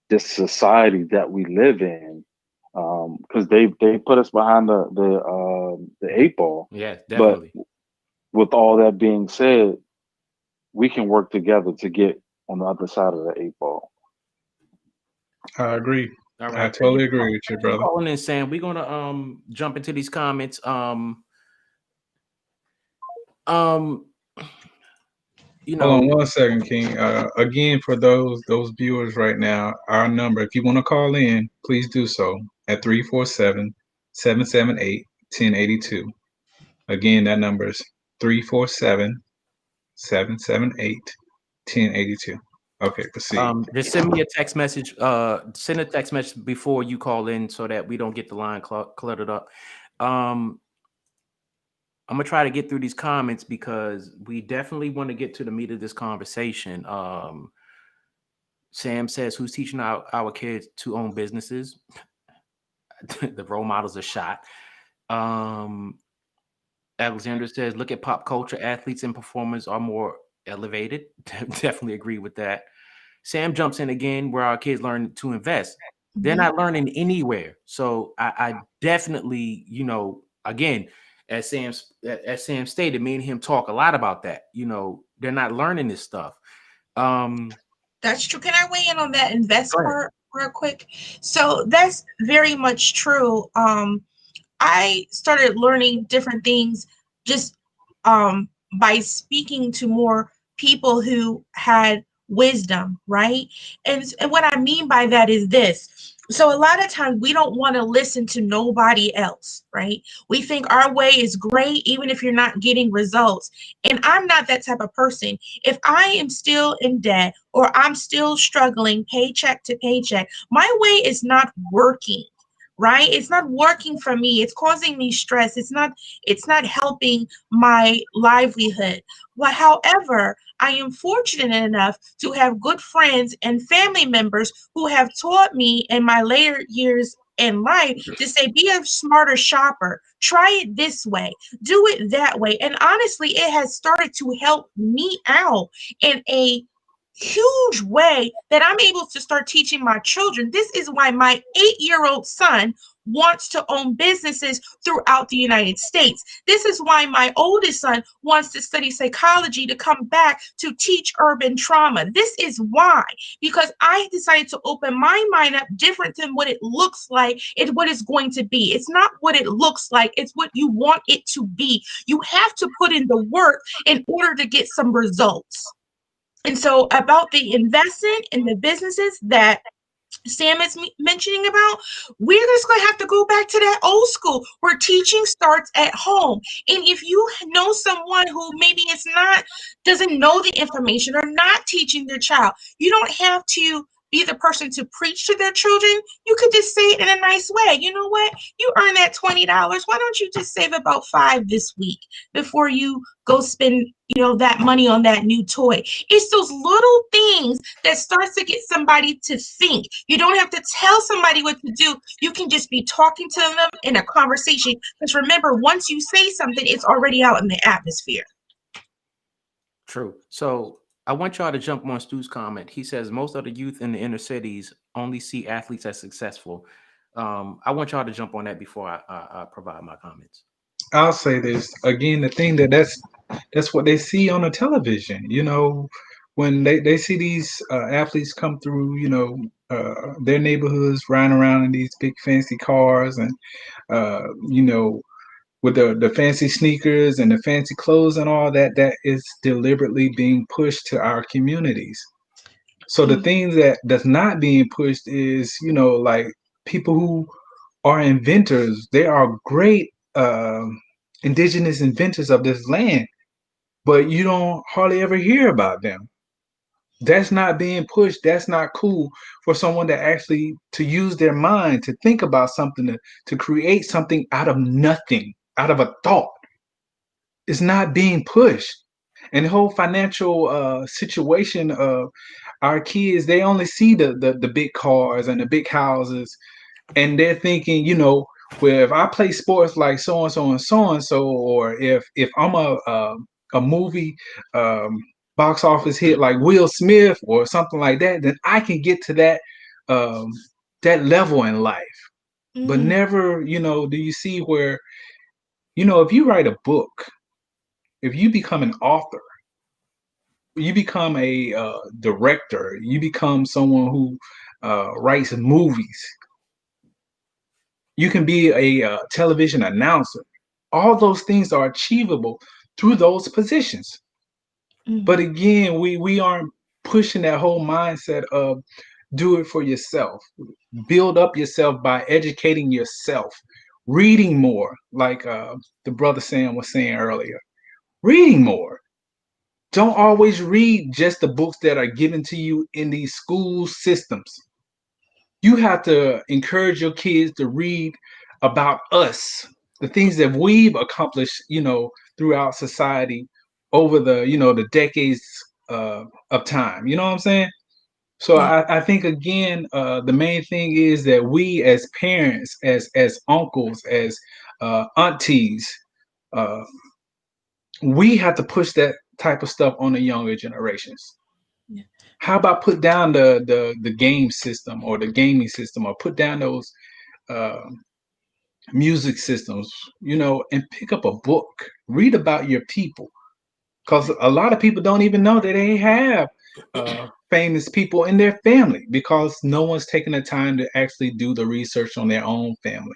this society that we live in, because they put us behind the 8 ball. Yeah, But definitely. with all that being said, we can work together to get on the other side of the 8 ball. I agree. All I right. totally agree with you, Thank you for brother. calling in, Sam. We're gonna jump into these comments. You Hold on know, 1 second, King. Again, for those viewers right now, our number, if you want to call in, please do so at 347-778-1082. Again, that number is 347-778-1082. Okay, proceed. just send me a text message. Send a text message before you call in so that we don't get the line cluttered up. I'm gonna try to get through these comments because we definitely want to get to the meat of this conversation. Sam says, "Who's teaching our kids to own businesses?" The role models are shot. Alexander says, "Look at pop culture. Athletes and performers are more elevated." Definitely agree with that. Sam jumps in again, where our kids learn to invest. They're not learning anywhere. So I definitely, again, as Sam stated, me and him talk a lot about that. They're not learning this stuff. That's true. Can I weigh in on that invest Go ahead. part real quick? So that's very much true. I started learning different things just by speaking to more people who had wisdom, right? And what I mean by that is this. So a lot of times we don't want to listen to nobody else, right? We think our way is great, even if you're not getting results. And I'm not that type of person. If I am still in debt or I'm still struggling paycheck to paycheck, my way is not working, right? It's not working for me. It's causing me stress. It's not helping my livelihood. But however, I am fortunate enough to have good friends and family members who have taught me in my later years in life to say, be a smarter shopper. Try it this way, do it that way. And honestly, it has started to help me out in a huge way that I'm able to start teaching my children. This is why my 8-year-old son wants to own businesses throughout the United States. This is why my oldest son wants to study psychology to come back to teach urban trauma. This is why, because I decided to open my mind up different than what it looks like and what it's going to be. It's not what it looks like, it's what you want it to be. You have to put in the work in order to get some results. And so about the investment in the businesses that Sam is mentioning about, we're just going to have to go back to that old school where teaching starts at home. And if you know someone who maybe doesn't know the information or not teaching their child, you don't have to be the person to preach to their children. You could just say it in a nice way. You know what? You earn that $20. Why don't you just save about $5 this week before you go spend, that money on that new toy? It's those little things that starts to get somebody to think. You don't have to tell somebody what to do. You can just be talking to them in a conversation. Because remember, once you say something, it's already out in the atmosphere. True. So I want y'all to jump on Stu's comment. He says most of the youth in the inner cities only see athletes as successful. I want y'all to jump on that before I provide my comments. I'll say this again. The thing that's what they see on the television. When they see these athletes come through, their neighborhoods riding around in these big fancy cars and with the fancy sneakers and the fancy clothes and all that, that is deliberately being pushed to our communities. So the thing that's not being pushed is, like people who are inventors. They are great indigenous inventors of this land. but you don't hardly ever hear about them. That's not being pushed. That's not cool for someone to actually to use their mind to think about something to create something out of nothing, out of a thought. It's not being pushed. And the whole financial situation of our kids, they only see the big cars and the big houses, and they're thinking, well, if I play sports like so and so and so and so, or if I'm a movie box office hit like Will Smith or something like that, then I can get to um, that level in life. But Mm. never, do you see where, if you write a book, if you become an author, you become a director, you become someone who writes movies, you can be a television announcer. All those things are achievable through those positions. Mm. But again, we aren't pushing that whole mindset of do it for yourself, build up yourself by educating yourself, reading more, like the brother Sam was saying earlier, reading more. Don't always read just the books that are given to you in these school systems. You have to encourage your kids to read about us, the things that we've accomplished, throughout society over the decades of time. You know what I'm saying? So Yeah. I think again, the main thing is that we as parents, as uncles, as aunties, uh, we have to push that type of stuff on the younger generations. Yeah. How about put down the game system or the gaming system, or put down those uh, music systems, and pick up a book, read about your people, because a lot of people don't even know that they have famous people in their family because no one's taking the time to actually do the research on their own family.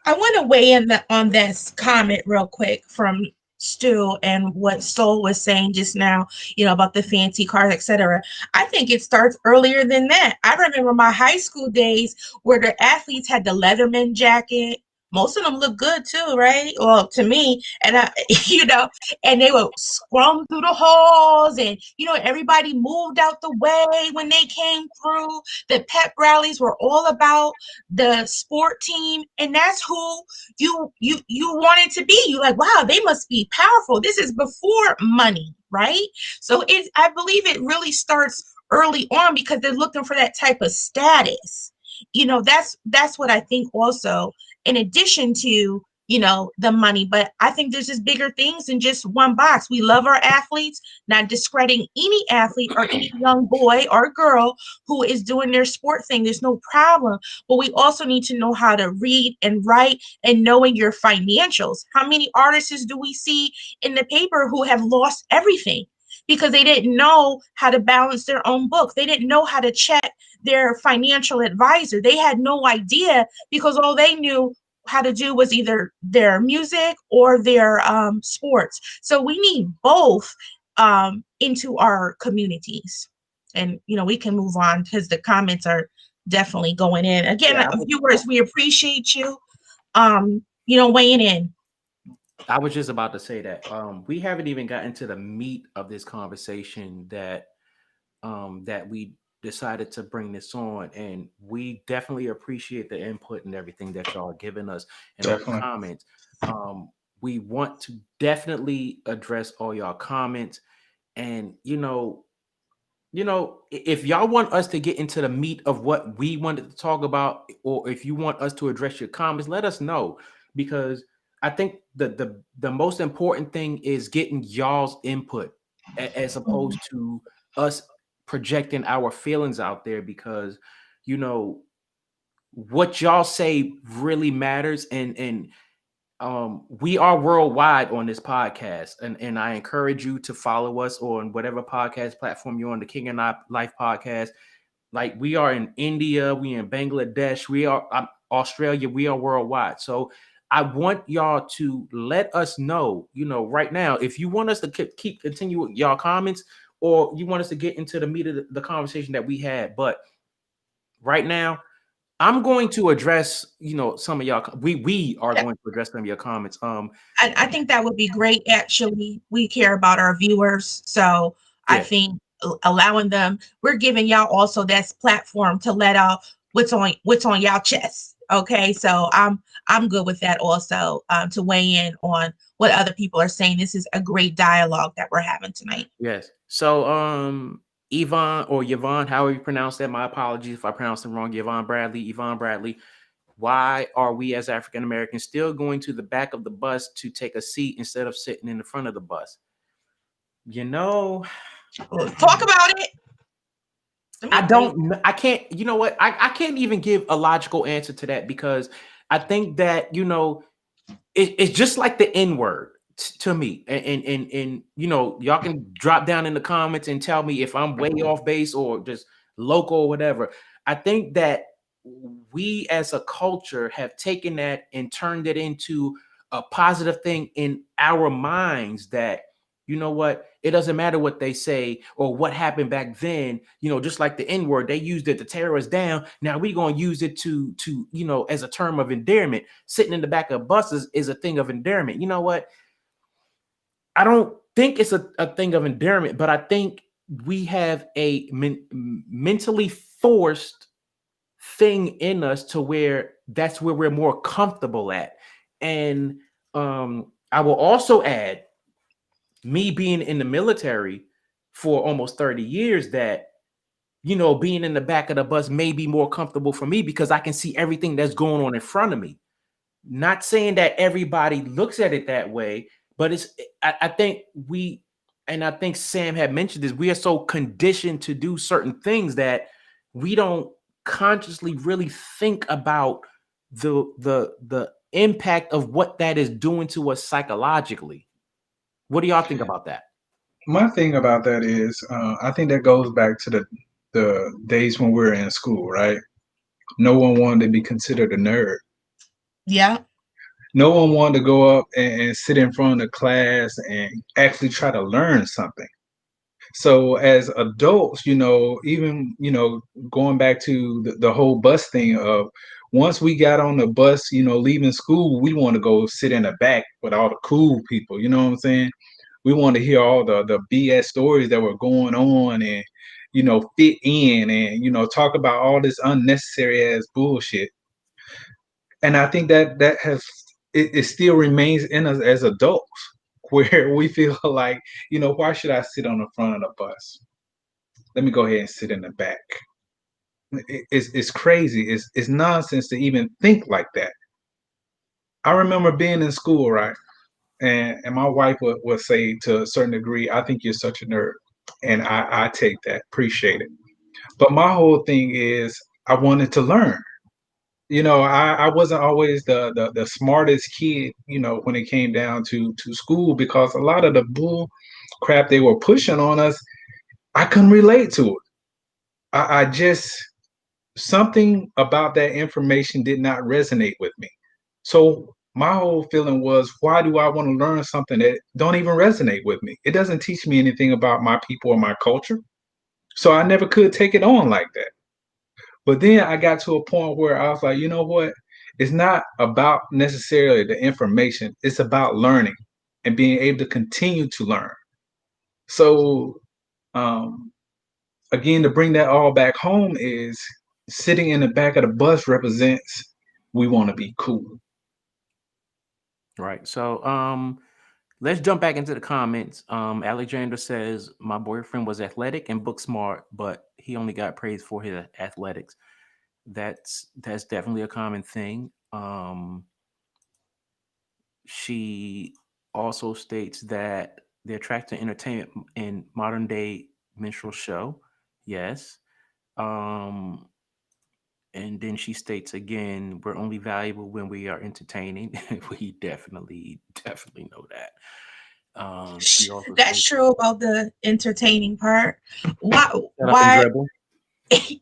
I want to weigh in on this comment real quick from Stu and what Soul was saying just now, about the fancy cars, etc. I think it starts earlier than that. I remember my high school days where the athletes had the Leatherman jacket. Most of them look good too, right? Well, to me, and I, and they would scrum through the halls, and everybody moved out the way when they came through. The pep rallies were all about the sport team, and that's who you wanted to be. You like, wow, they must be powerful. This is before money, right? So I believe it really starts early on because they're looking for that type of status. That's what I think also, in addition to the money. But I think there's just bigger things than just one box. We love our athletes, not discrediting any athlete or any young boy or girl who is doing their sport thing. There's no problem. But we also need to know how to read and write and knowing your financials. How many artists do we see in the paper who have lost everything because they didn't know how to balance their own book? They didn't know how to check their financial advisor. They had no idea because all they knew how to do was either their music or their sports. So we need both into our communities. And we can move on because the comments are definitely going in. Again, Yeah, viewers, we appreciate you weighing in. I was just about to say that we haven't even gotten to the meat of this conversation that we decided to bring this on, and we definitely appreciate the input and everything that y'all are giving us and all the Definitely. comments. We want to definitely address all y'all comments, and if y'all want us to get into the meat of what we wanted to talk about, or if you want us to address your comments, let us know, because I think the most important thing is getting y'all's input as opposed to us projecting our feelings out there, because what y'all say really matters, and we are worldwide on this podcast, and I encourage you to follow us on whatever podcast platform you're on, the King and I Life podcast. Like, we are in India, we in Bangladesh, we are Australia, we are worldwide. So I want y'all to let us know, right now, if you want us to continue with y'all comments, or you want us to get into the meat of the conversation that we had. But right now, I'm going to address, some of y'all. We are going to address some of your comments. I think that would be great. Actually, we care about our viewers, so I Yeah. think allowing them, we're giving y'all also that platform to let out what's on y'all chest. Okay, so I'm good with that also, to weigh in on what other people are saying. This is a great dialogue that we're having tonight. Yes. So, Yvonne or Yvonne, however you pronounce that, my apologies if I pronounced it wrong. Yvonne Bradley. Why are we as African Americans still going to the back of the bus to take a seat instead of sitting in the front of the bus? Talk about it. I can't, you know what? I can't even give a logical answer to that, because I think that, it's just like the N-word to me. And y'all can drop down in the comments and tell me if I'm way off base or just local or whatever. I think that we as a culture have taken that and turned it into a positive thing in our minds, that it doesn't matter what they say or what happened back then. Just like the N-word, they used it to tear us down. Now we're going to use it to as a term of endearment. Sitting in the back of buses is a thing of endearment. You know what? I don't think it's a thing of endearment, but I think we have a mentally forced thing in us to where that's where we're more comfortable at. And I will also add, me being in the military for almost 30 years, that being in the back of the bus may be more comfortable for me because I can see everything that's going on in front of me. Not saying that everybody looks at it that way, but I think and I think Sam had mentioned this, we are so conditioned to do certain things that we don't consciously really think about the impact of what that is doing to us psychologically. What do y'all think about that? My thing about that is, I think that goes back to the days when we were in school, right? No one wanted to be considered a nerd. Yeah. No one wanted to go up and sit in front of the class and actually try to learn something. So as adults, even, going back to the whole bus thing of, once we got on the bus, leaving school, we want to go sit in the back with all the cool people. You know what I'm saying? We want to hear all the BS stories that were going on, and, fit in, and, talk about all this unnecessary ass bullshit. And I think that it still remains in us as adults, where we feel like, why should I sit on the front of the bus? Let me go ahead and sit in the back. It's crazy. It's nonsense to even think like that. I remember being in school, right? And my wife would say, to a certain degree, I think you're such a nerd. And I take that, appreciate it. But my whole thing is, I wanted to learn. I wasn't always the smartest kid, when it came down to school, because a lot of the bull crap they were pushing on us, I couldn't relate to it. I just, something about that information did not resonate with me. So my whole feeling was, why do I want to learn something that don't even resonate with me? It doesn't teach me anything about my people or my culture. So I never could take it on like that. But then I got to a point where I was like, you know what? It's not about necessarily the information. It's about learning and being able to continue to learn. So, again, to bring that all back home, is sitting in the back of the bus represents, we want to be cool. Right. So, let's jump back into the comments. Alexander says, my boyfriend was athletic and book smart, but he only got praised for his athletics. That's definitely a common thing. She also states that they're attracted to entertainment in modern day minstrel show. Yes. And then she states again, we're only valuable when we are entertaining. We definitely know that. That's true about the entertaining part. Why?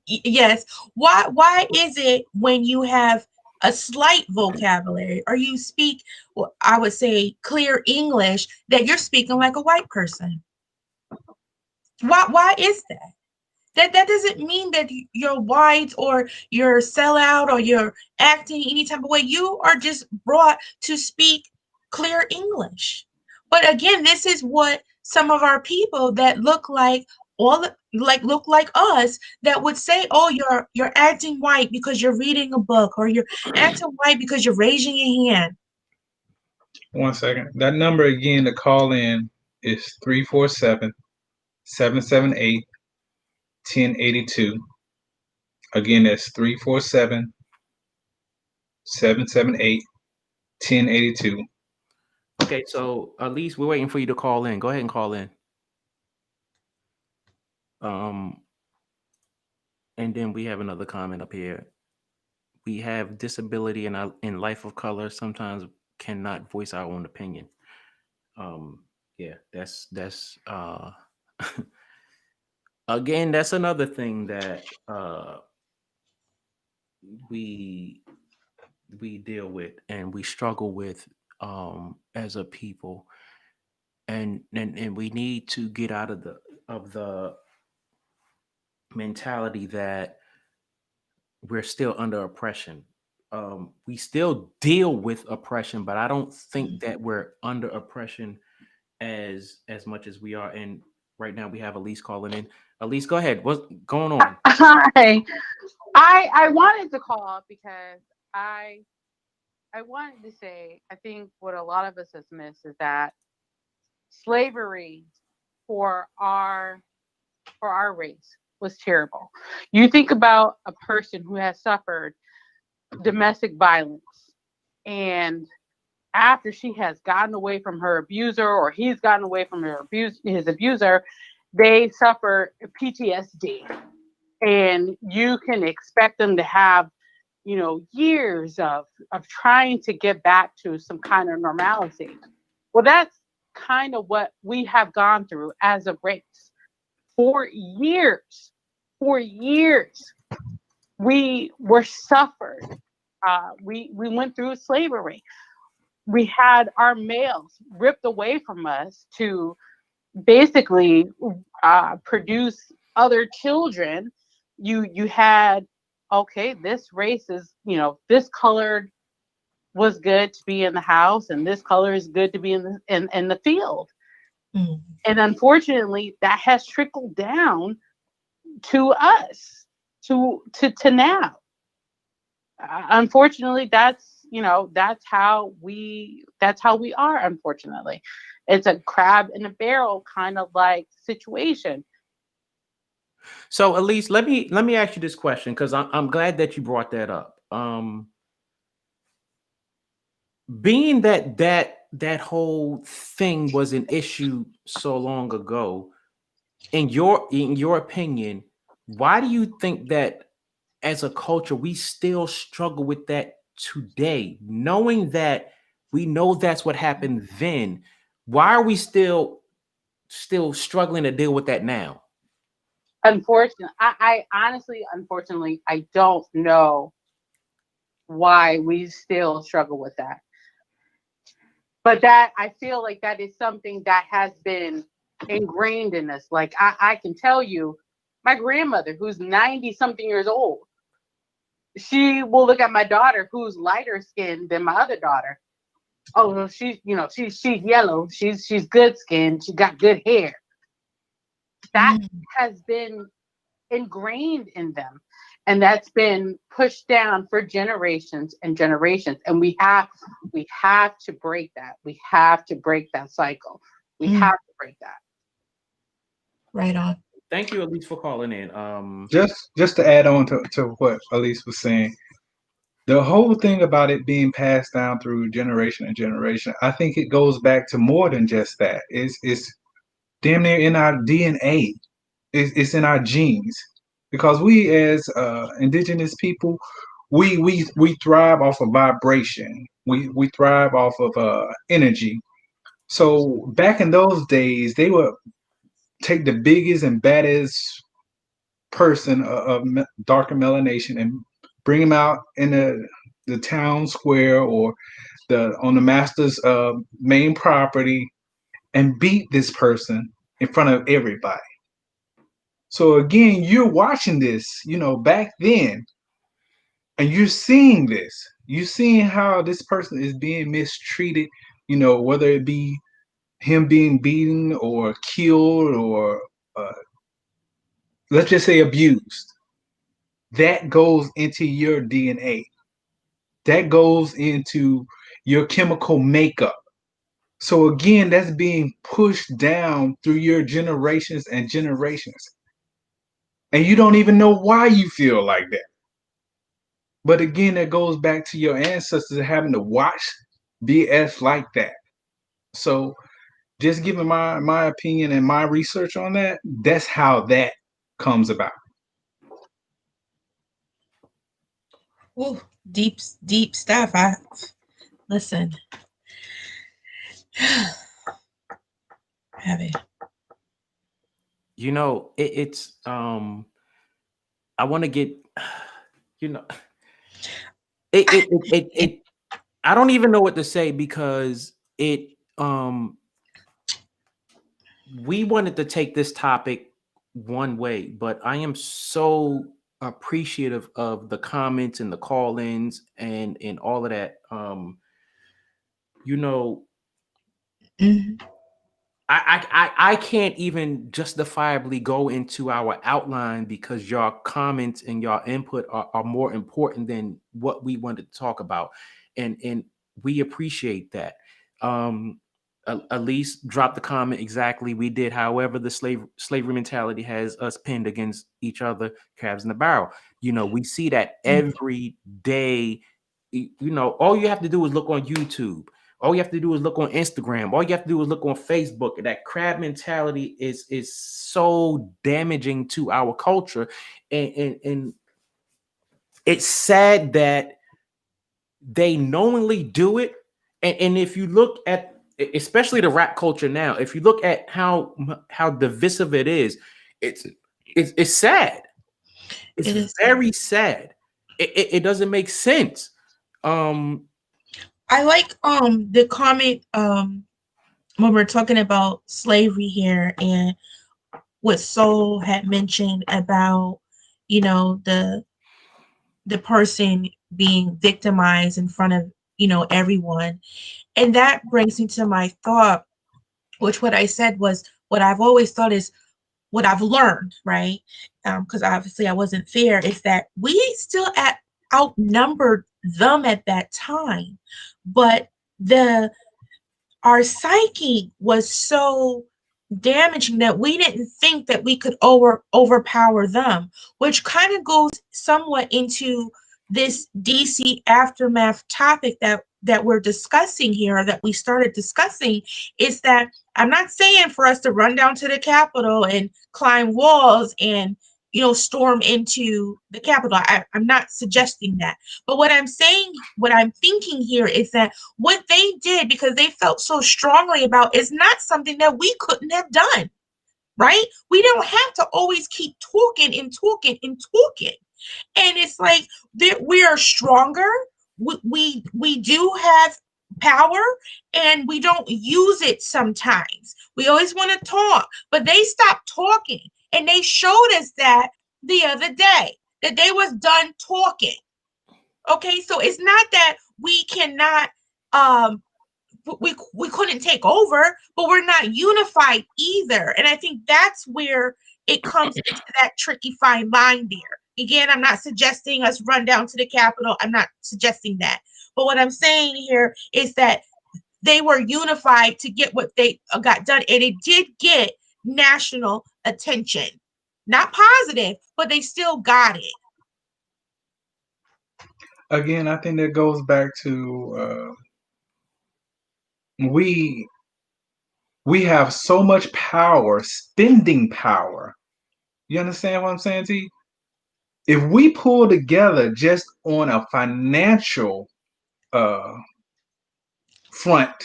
Yes. Why is it when you have a slight vocabulary, or you speak, well, I would say clear English, that you're speaking like a white person? Why is that? That doesn't mean that you're white or you're sellout or you're acting any type of way. You are just brought to speak clear English. But again, this is what some of our people that look like us that would say, "Oh, you're acting white because you're reading a book, or you're acting white because you're raising your hand." 1 second. That number again to call in is 347-778-1082. Again, that's 347-778-1082. Okay, so at least we're waiting for you to call in. Go ahead and call in. And then we have another comment up here. We have disability in life of color. Sometimes cannot voice our own opinion. Yeah, that's again, that's another thing that we deal with and we struggle with as a people, and we need to get out of the mentality that we're still under oppression. We still deal with oppression, but I don't think that we're under oppression as much as we are. And right now we have Elise calling in. Elise, go ahead. What's going on? Hi. I wanted to call because I wanted to say, I think what a lot of us has missed is that slavery for our race was terrible. You think about a person who has suffered domestic violence, and after she has gotten away from her abuser, or he's gotten away from his abuser, they suffer PTSD. And you can expect them to have, years of trying to get back to some kind of normalcy. Well, that's kind of what we have gone through as a race. For years, we were suffered. We went through slavery. We had our males ripped away from us to basically produce other children. You had, okay, this race is, this color was good to be in the house, and this color is good to be in the field. Mm. And unfortunately, that has trickled down to us, to now. Unfortunately, that's how we are. Unfortunately, it's a crab in a barrel kind of like situation. So Elise, let me ask you this question, because I'm glad that you brought that up. Being that whole thing was an issue so long ago, in your opinion, why do you think that as a culture we still struggle with that today, knowing that we know that's what happened then? Why are we still struggling to deal with that now? Unfortunately, I honestly, unfortunately, I don't know why we still struggle with that. But that, I feel like that is something that has been ingrained in us. Like I can tell you, my grandmother, who's 90 something years old, she will look at my daughter, who's lighter skinned than my other daughter. Oh, well, she's yellow. She's good skinned. She got good hair. That has been ingrained in them, and that's been pushed down for generations and generations. And we have to break that. We have to break that cycle. We have to break that. Right on. Thank you, Elise, for calling in. Just to add on to what Elise was saying, the whole thing about it being passed down through generation and generation, I think it goes back to more than just that. It's damn near in our DNA. It's in our genes, because we as indigenous people, we thrive off of vibration. We thrive off of energy. So back in those days, they would take the biggest and baddest person of darker melanation and bring him out in the town square or on the master's main property and beat this person in front of everybody. So again, you're watching this, back then, and you're seeing this. You're seeing how this person is being mistreated, whether it be him being beaten or killed or let's just say abused. That goes into your DNA. That goes into your chemical makeup. So again, that's being pushed down through your generations and generations. And you don't even know why you feel like that. But again, that goes back to your ancestors having to watch BS like that. So just giving my opinion and my research on that, that's how that comes about. Ooh, deep stuff. I listen. Heavy. It's I want to get you know it I don't even know what to say because we wanted to take this topic one way, but I am so appreciative of the comments and the call-ins and all of that. Mhm. I can't even justifiably go into our outline because your comments and your input are more important than what we wanted to talk about, and we appreciate that. Elise dropped the comment exactly. We did, however, the slavery mentality has us pinned against each other, crabs in the barrel. We see that every day. All you have to do is look on YouTube. All you have to do is look on Instagram. All you have to do is look on Facebook. That crab mentality is so damaging to our culture, and it's sad that they knowingly do it. And if you look at, especially the rap culture now, if you look at how divisive it is, it's sad. It's very sad. It doesn't make sense. I like the comment when we're talking about slavery here and what Soul had mentioned about the person being victimized in front of everyone, and that brings me to my thought, which what I said was what I've always thought is what I've learned, right? Because obviously I wasn't fair, is that we still outnumbered them at that time, but our psyche was so damaging that we didn't think that we could overpower them, which kind of goes somewhat into this DC aftermath topic that we're discussing here, that we started discussing, is that I'm not saying for us to run down to the Capitol and climb walls and storm into the Capitol. I'm not suggesting that. But what I'm saying, what I'm thinking here is that what they did, because they felt so strongly about, is not something that we couldn't have done, right? We don't have to always keep talking and talking and talking. And it's like we are stronger. We do have power, and we don't use it sometimes. We always want to talk, but they stopped talking, and they showed us that the other day, that they was done talking. Okay, so it's not that we cannot we couldn't take over, but we're not unified either. And I think that's where it comes into that tricky fine line there. Again, I'm not suggesting us run down to the Capitol. I'm not suggesting that. But what I'm saying here is that they were unified to get what they got done, and it did get national attention. Not positive, but they still got it. Again, I think that goes back to we have so much power, spending power. You understand what I'm saying, T? If we pull together just on a financial front,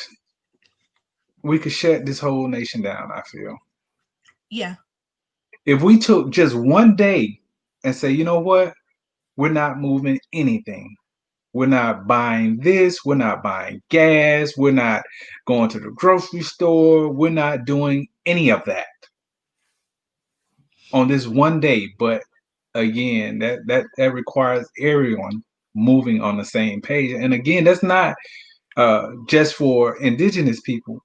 we could shut this whole nation down, I feel. Yeah. If we took just one day and say, you know what, we're not moving anything. We're not buying this. We're not buying gas. We're not going to the grocery store. We're not doing any of that. on this one day, but again, that requires everyone moving on the same page. And again, that's not just for indigenous people.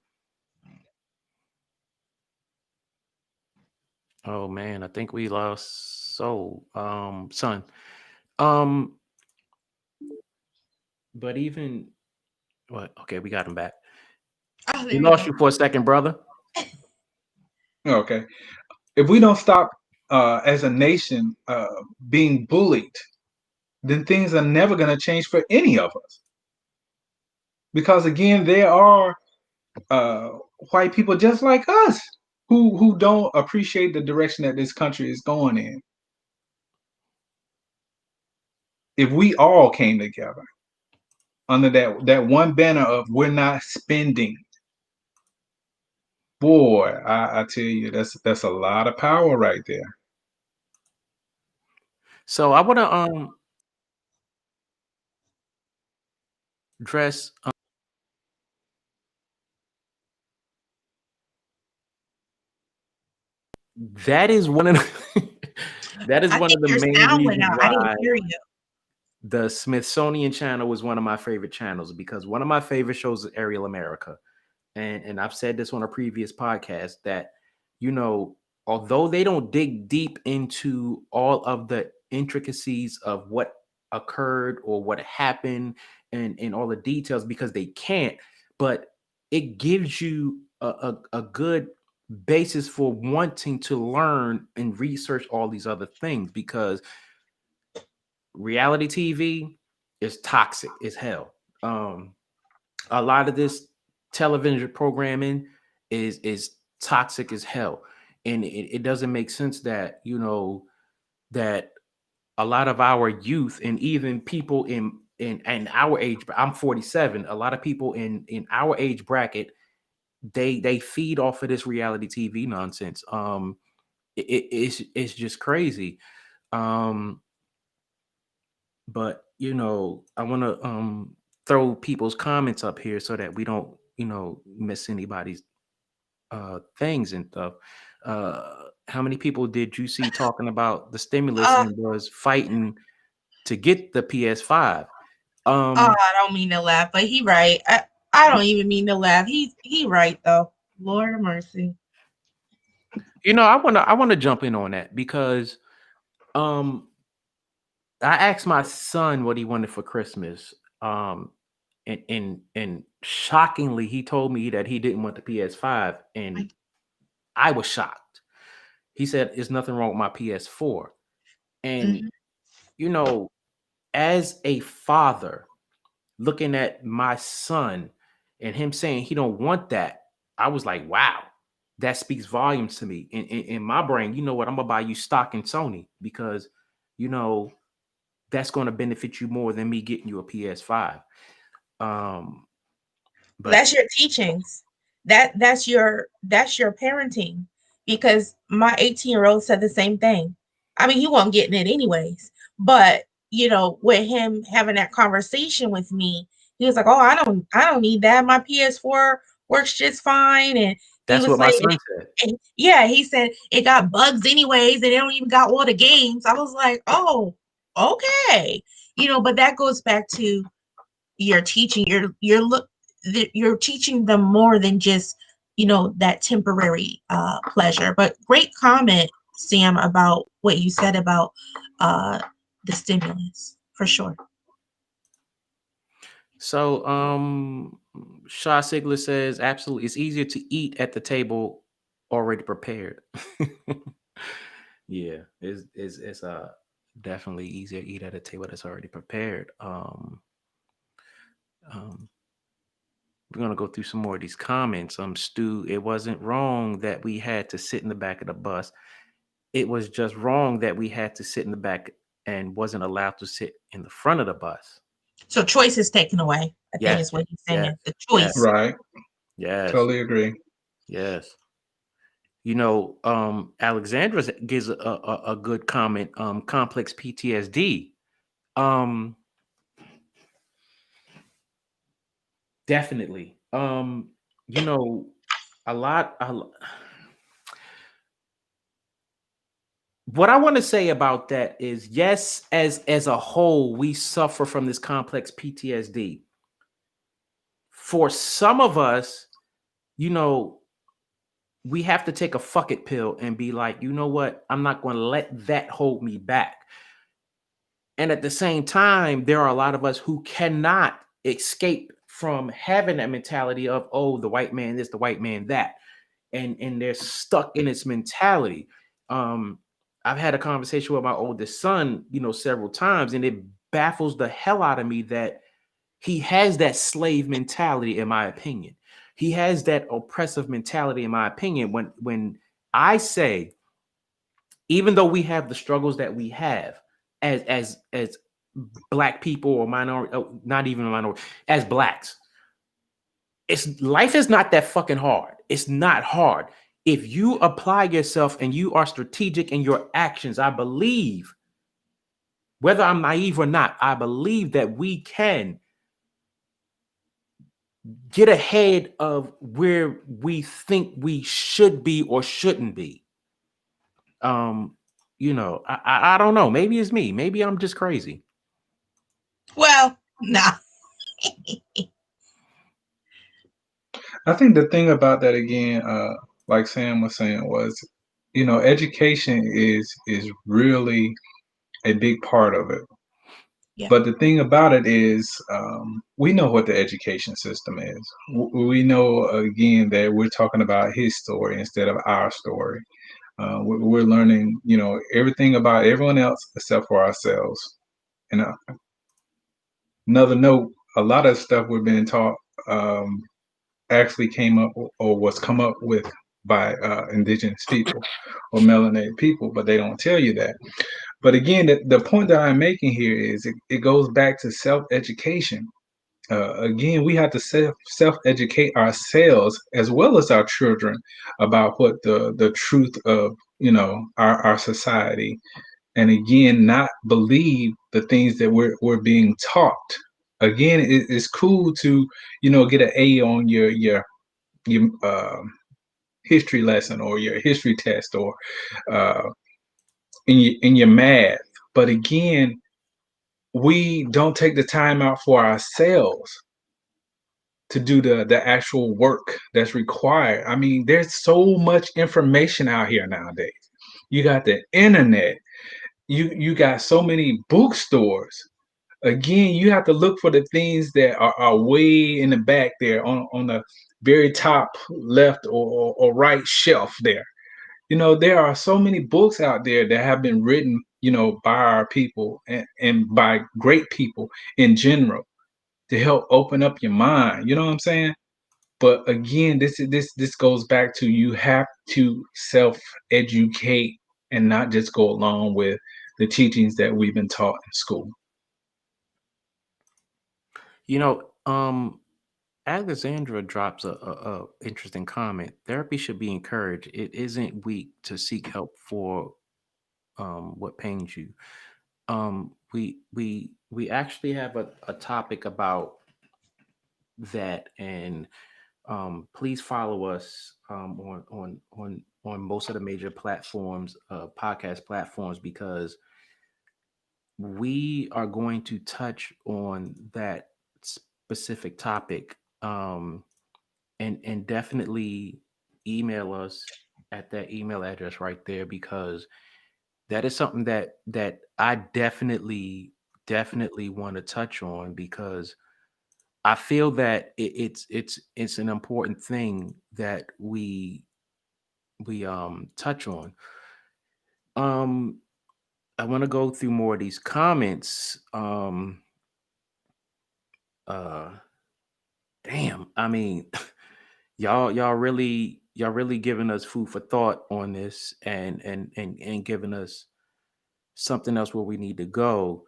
Oh man, I think we lost son. Um, but even what? Okay, we got him back. Oh, We there you lost go. you for a second, brother. Okay, if we don't stop as a nation being bullied, then things are never going to change for any of us. Because again, there are uh, white people just like us who don't appreciate the direction that this country is going in. If we all came together under that one banner of we're not spending, boy, I tell you, that's a lot of power right there. So I want to address that is one of the, that is I one think of the your main sound went reasons out. I didn't why hear you. the Smithsonian channel was one of my favorite channels, because one of my favorite shows is Aerial America. And I've said this on a previous podcast that, you know, although they don't dig deep into all of the intricacies of what occurred or what happened and all the details, because they can't, but it gives you a good basis for wanting to learn and research all these other things, because reality TV is toxic as hell. A lot of this television programming is toxic as hell, and it doesn't make sense that, you know, that a lot of our youth and even people in our age, I'm 47, a lot of people in our age bracket, they feed off of this reality TV nonsense. It's just crazy. um but you know, I want to throw people's comments up here so that we don't, you know, miss anybody's things and stuff. How many people did you see talking about the stimulus Uh, and was fighting to get the PS5? I don't mean to laugh, but he right. I don't even mean to laugh. He right though. Lord of mercy. You know, I want to jump in on that because um I asked my son what he wanted for Christmas. And shockingly, he told me that he didn't want the PS5, and I was shocked. He said, "There's nothing wrong with my PS4." And Mhm. you know, as a father, looking at my son and him saying he don't want that, I was like, "Wow, that speaks volumes to me." In my brain, you know what? I'm gonna buy you stock in Sony because, you know, that's going to benefit you more than me getting you a PS5. Um, but That's your teachings. That's your parenting. Because my 18-year-old said the same thing. I mean, he wasn't getting it anyways. But with him having that conversation with me, he was like, "Oh, I don't need that. My PS4 works just fine." And he that's was what my like, son said. yeah, he said it got bugs anyways, and they don't even got all the games. I was like, "Oh, okay." But that goes back to you're teaching you're teaching them more than just that temporary pleasure. But great comment, Sam, about what you said about uh the stimulus, for sure. So, Shaw Sigler says, absolutely, it's easier to eat at the table already prepared. Yeah, it's definitely easier to eat at a table that's already prepared. Um, we're gonna go through some more of these comments. Stu, it wasn't wrong that we had to sit in the back of the bus. It was just wrong that we had to sit in the back and wasn't allowed to sit in the front of the bus. So choice is taken away, I think Yes, is what he's yes, saying. The yes, choice. Right. yes, Totally agree. yes. You know, Alexandra gives a good comment. Complex PTSD. Um, Definitely. You know, a lot. what I want to say about that is, yes, as a whole, we suffer from this complex PTSD. For some of us, you know, we have to take a fuck it pill and be like, you know what? I'm not going to let that hold me back. And at the same time, there are a lot of us who cannot escape from having that mentality of, oh, the white man this, the white man that. And they're stuck in this mentality. I've had a conversation with my oldest son, you know, several times, and it baffles the hell out of me that he has that slave mentality, in my opinion. He has that oppressive mentality, in my opinion. When I say, even though we have the struggles that we have as black people or minority, not even a minority, as blacks, life is not that fucking hard. It's not hard. If you apply yourself and you are strategic in your actions, I believe, whether I'm naive or not, I believe that we can get ahead of where we think we should be or shouldn't be. You know, I don't know. Maybe it's me. Maybe I'm just crazy. Well, nah. I think the thing about that again, like Sam was saying, was, you know, education is really a big part of it. Yeah. But the thing about it is, we know what the education system is. We know again that we're talking about his story instead of our story. We're learning, you know, everything about everyone else except for ourselves. And another note, a lot of stuff we're being taught actually came up or was come up with by indigenous people or melanated people, but they don't tell you that. But again, the point that I'm making here is it goes back to self-education. Again, we have to self-educate ourselves as well as our children about what the truth of, you know, our society, and again, not believe the things that we're being taught. Again, it's cool to, you know, get an A on your history lesson or your history test or uh, in your math, but again, we don't take the time out for ourselves to do the actual work that's required. I mean, there's so much information out here nowadays. You got the internet. You got so many bookstores. Again, you have to look for the things that are way in the back there on the very top left or right shelf there. You know, there are so many books out there that have been written, you know, by our people and by great people in general to help open up your mind. You know what I'm saying? But again, this goes back to, you have to self-educate and not just go along with the teachings that we've been taught in school. You know, Alexandra drops a interesting comment. Therapy should be encouraged. It isn't weak to seek help for what pains you. We actually have a topic about that, and please follow us on most of the major platforms, podcast platforms, because we are going to touch on that specific topic. And definitely email us at that email address right there, because that is something that I definitely want to touch on, because I feel that it's an important thing that we touch on. I want to go through more of these comments. Uh Damn, I mean, y'all really giving us food for thought on this, and giving us something else where we need to go.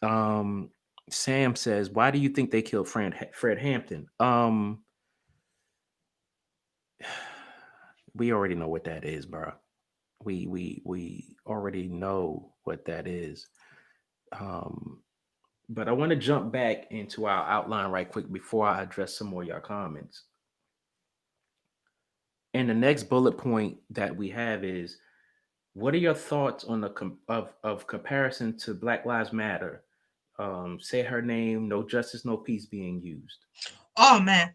Um, Sam says, "Why do you think they killed Fred Hampton?" We already know what that is, bro. We already know what that is. But I want to jump back into our outline right quick before I address some more of your comments. And the next bullet point that we have is, what are your thoughts on the of comparison to Black Lives Matter? Say her name, no justice, no peace being used. Oh man,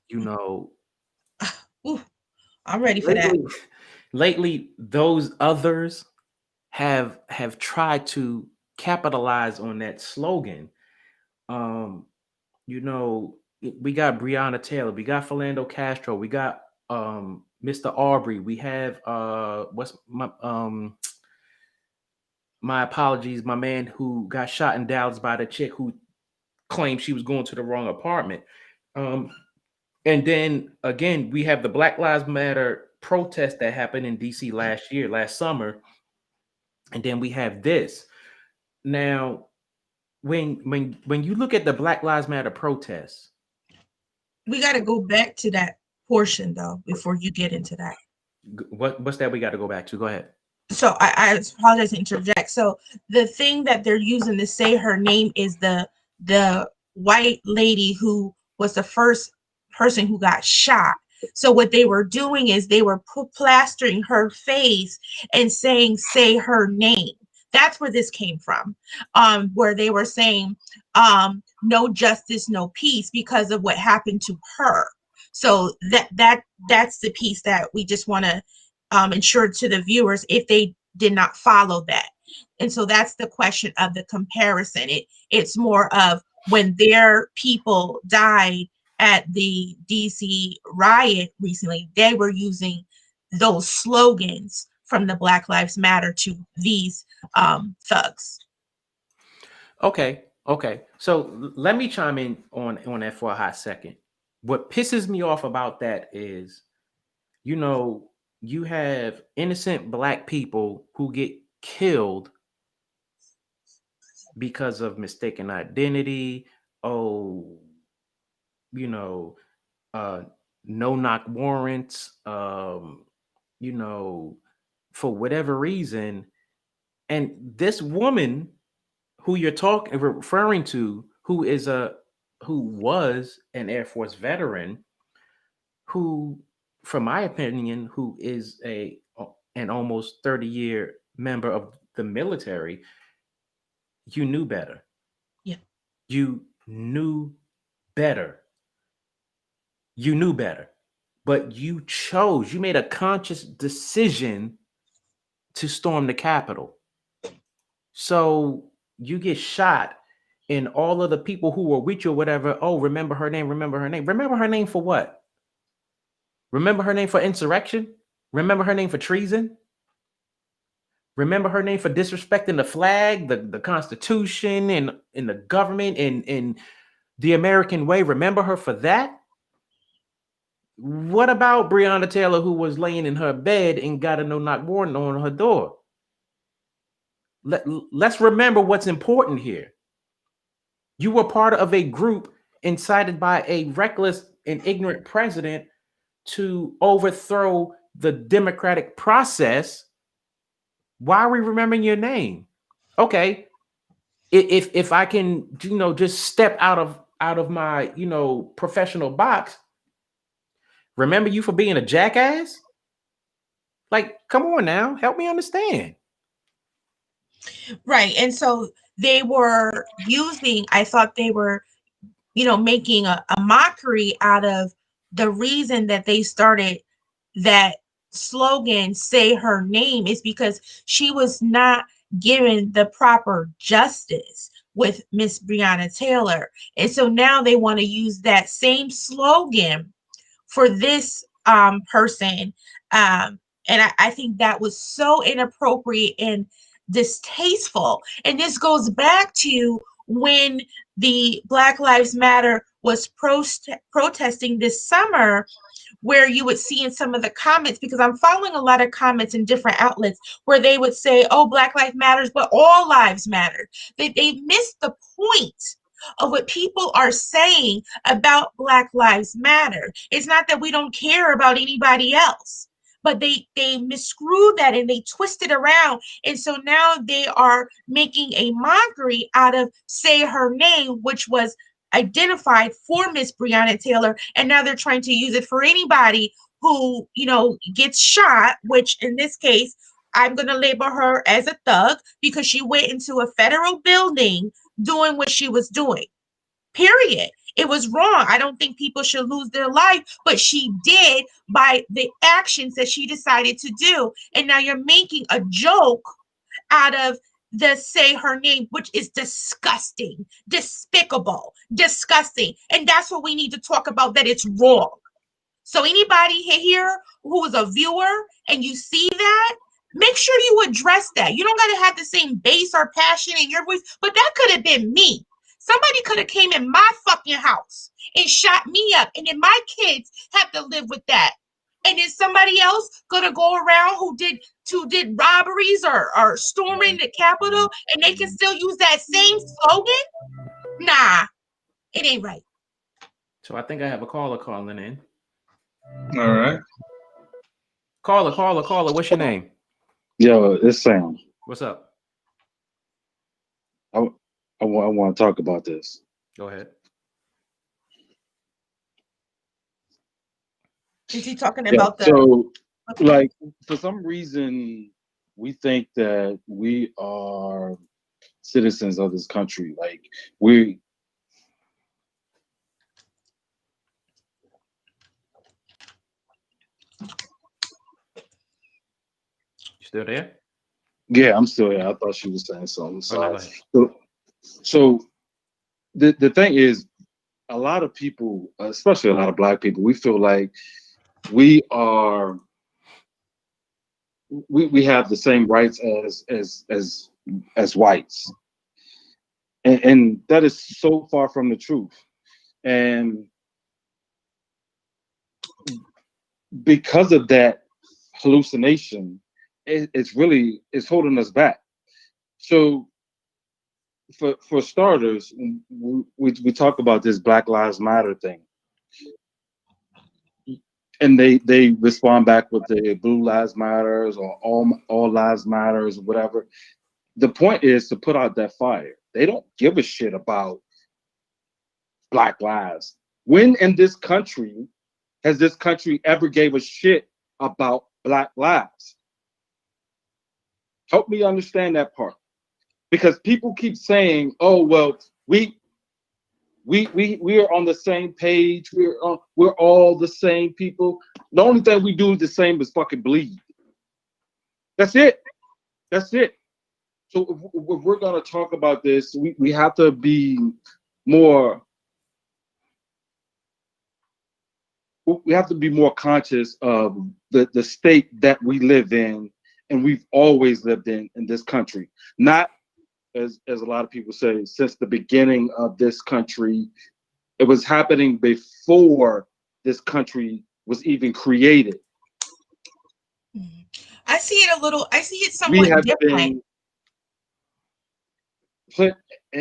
You know, ooh, I'm ready for that. lately, lately those others have tried to capitalize on that slogan. Um, you know, we got Breonna Taylor, we got Philando Castro, we got Mr. Aubrey, we have what's my apologies, my man who got shot in Dallas by the chick who claimed she was going to the wrong apartment. Um, and then again, we have the Black Lives Matter protest that happened in DC last summer, and then we have this. Now, when you look at the Black Lives Matter protests, We got to go back to that portion though before you get into that. what's that we got to go back to? Go ahead. So I apologize to interject. So the thing that they're using to say her name is the white lady who was the first person who got shot. So what they were doing is they were plastering her face and saying, say her name. That's where this came from. Where they were saying, no justice, no peace, because of what happened to her. So that's the piece that we just want to ensure to the viewers if they did not follow that. And so that's the question of the comparison. It's more of when their people died at the DC riot recently, they were using those slogans from the Black Lives Matter to these thugs. Okay. So let me chime in on that for a hot second. What pisses me off about that is, you know, you have innocent Black people who get killed because of mistaken identity. Oh, you know, uh, no knock warrants. You know, for whatever reason, and this woman who you're talking referring to, who was an Air Force veteran, who, from my opinion, who is an almost 30-year member of the military, you knew better. Yeah. You knew better. You knew better. But you made a conscious decision to storm the Capitol. So you get shot, and all of the people who were with you or whatever, oh, remember her name, remember her name. Remember her name for what? Remember her name for insurrection? Remember her name for treason? Remember her name for disrespecting the flag, the Constitution, and the government, and the American way? Remember her for that? What about Breonna Taylor, who was laying in her bed and got a no-knock warrant on her door? Let's remember what's important here. You were part of a group incited by a reckless and ignorant president to overthrow the democratic process. Why are we remembering your name? Okay, if I can, just step out of my, professional box. Remember you for being a jackass? Like, come on now, help me understand. Right. And so they were using, I thought they were, making a mockery out of the reason that they started that slogan, say her name, is because she was not given the proper justice with Miss Breonna Taylor. And so now they want to use that same slogan for this person. And I think that was so inappropriate and distasteful. And this goes back to when the Black Lives Matter was protesting this summer, where you would see in some of the comments, because I'm following a lot of comments in different outlets where they would say, oh, Black Lives Matters, but all lives matter. They missed the point of what people are saying about Black Lives Matter. It's not that we don't care about anybody else, but they miscrew that and they twist it around. And so now they are making a mockery out of say her name, which was identified for Miss Breonna Taylor, and now they're trying to use it for anybody who gets shot, which in this case I'm going to label her as a thug because she went into a federal building doing what she was doing. Period. It was wrong. I don't think people should lose their life, but she did by the actions that she decided to do. And now you're making a joke out of the say her name, which is disgusting, despicable, disgusting. And that's what we need to talk about, that it's wrong. So anybody here who is a viewer and you see that, make sure you address that. You don't got to have the same bass or passion in your voice, but that could have been me. Somebody could have came in my fucking house and shot me up, and then my kids have to live with that. And then somebody else gonna go around who did robberies or storming the Capitol, and they can still use that same slogan? Nah, it ain't right. So I think I have a caller calling in. All right. Caller. What's your name? Yo, it's Sam. What's up? I want to talk about this. Go ahead. Is he talking about the? So, like, for some reason, we think that we are citizens of this country. Like, we. You still there? Yeah, I'm still here. I thought she was saying something. Oh, no, go ahead. So the thing is, a lot of people, especially a lot of Black people, we feel like we have the same rights as whites, and that is so far from the truth. And because of that hallucination, it's holding us back. So for starters, we talk about this Black Lives Matter thing, and they respond back with the Blue Lives Matters or all lives matters, whatever. The point is to put out that fire. They don't give a shit about Black lives. When in this country has this country ever gave a shit about Black lives? Help me understand that part. Because people keep saying, "Oh well, we are on the same page. We're all the same people. The only thing we do the same is fucking bleed. That's it. That's it." So if we're gonna talk about this, we have to be more. We have to be more conscious of the state that we live in, and we've always lived in this country. Not as a lot of people say, since the beginning of this country. It was happening before this country was even created. I see it somewhat different. Been put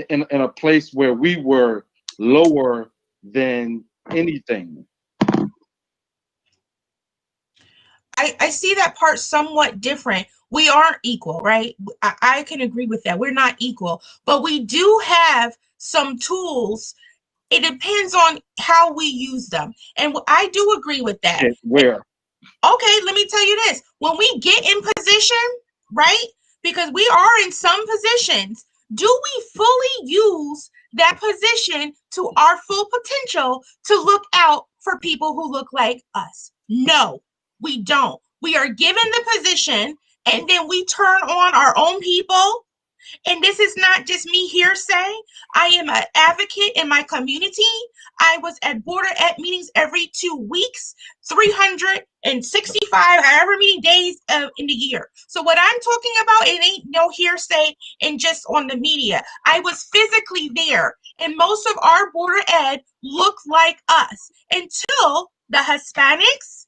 in a place where we were lower than anything. I see that part somewhat different. We aren't equal, right? I can agree with that. We're not equal, but we do have some tools. It depends on how we use them. And I do agree with that. Where? Okay, let me tell you this. When we get in position, right? Because we are in some positions, do we fully use that position to our full potential to look out for people who look like us? No, we don't. We are given the position and then we turn on our own people. And this is not just me hearsay. I am an advocate in my community. I was at Border Ed meetings every 2 weeks, 365, however many days in the year. So what I'm talking about, it ain't no hearsay and just on the media. I was physically there, and most of our Border Ed looked like us until the Hispanics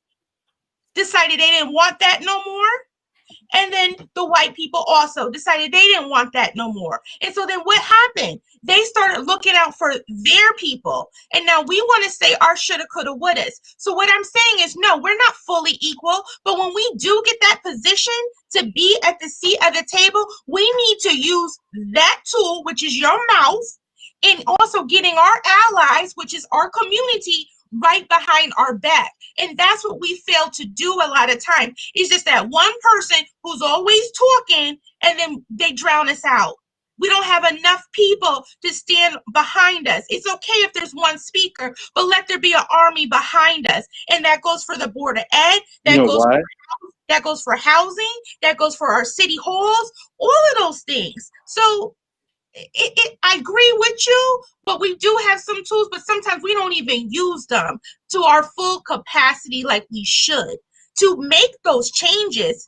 decided they didn't want that no more. And then the white people also decided they didn't want that no more. And so then what happened? They started looking out for their people. And now we want to say our shoulda, coulda, wouldas. So what I'm saying is, no, we're not fully equal. But when we do get that position to be at the seat of the table, we need to use that tool, which is your mouth, and also getting our allies, which is our community, right behind our back. And that's what we fail to do a lot of time. It's just that one person who's always talking and then they drown us out. We don't have enough people to stand behind us. It's okay if there's one speaker, but let there be an army behind us. And that goes for the Board of Ed, You know why? that goes for housing, that goes for our city halls, all of those things. So I agree with you, but we do have some tools, but sometimes we don't even use them to our full capacity like we should. To make those changes,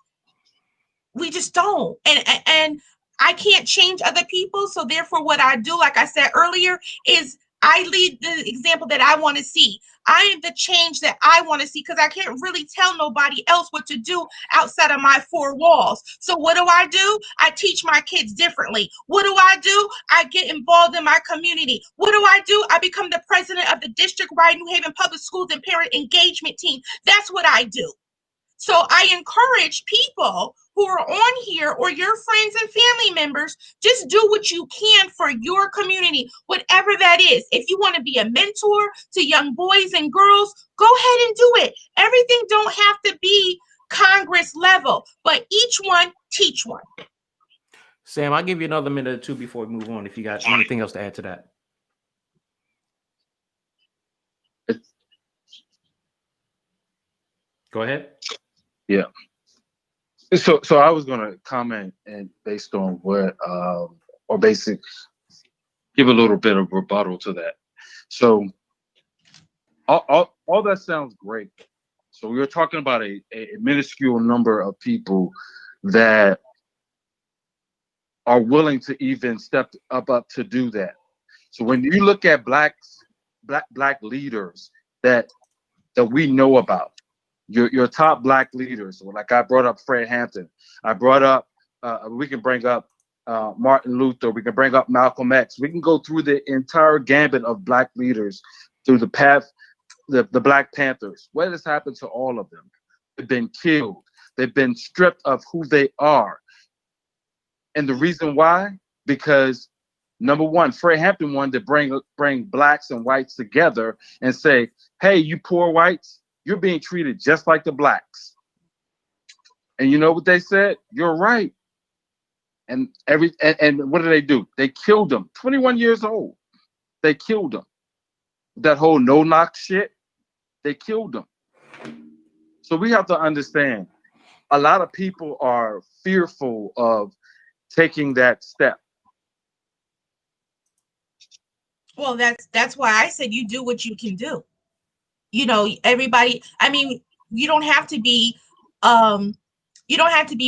we just don't. And I can't change other people, so therefore what I do, like I said earlier, is I lead the example that I want to see. I am the change that I want to see, because I can't really tell nobody else what to do outside of my four walls. So what do? I teach my kids differently. What do? I get involved in my community. What do? I become the president of the district-wide New Haven Public Schools and parent engagement team. That's what I do. So I encourage people who are on here, or your friends and family members, just do what you can for your community, whatever that is. If you want to be a mentor to young boys and girls, go ahead and do it. Everything don't have to be Congress level, but each one teach one. Sam, I'll give you another minute or two before we move on if you got anything else to add to that. Go ahead. Yeah. So I was gonna comment, and based on what or basic, give a little bit of rebuttal to that. So all that sounds great. So we were talking about a minuscule number of people that are willing to even step up to do that. So when you look at black leaders that we know about, your top black leaders, like I brought up Fred Hampton, I brought up we can bring up Martin Luther, we can bring up Malcolm X, we can go through the entire gambit of black leaders through the path, the Black Panthers. What has happened to all of them? They've been killed. They've been stripped of who they are. And the reason why, because number one, Fred Hampton wanted to bring blacks and whites together and say, hey, you poor whites, you're being treated just like the blacks. And you know what they said? You're right. And what do? They killed them. 21 years old. They killed them. That whole no-knock shit, they killed them. So we have to understand, a lot of people are fearful of taking that step. Well, that's why I said you do what you can do. You know, everybody, I mean, you don't have to be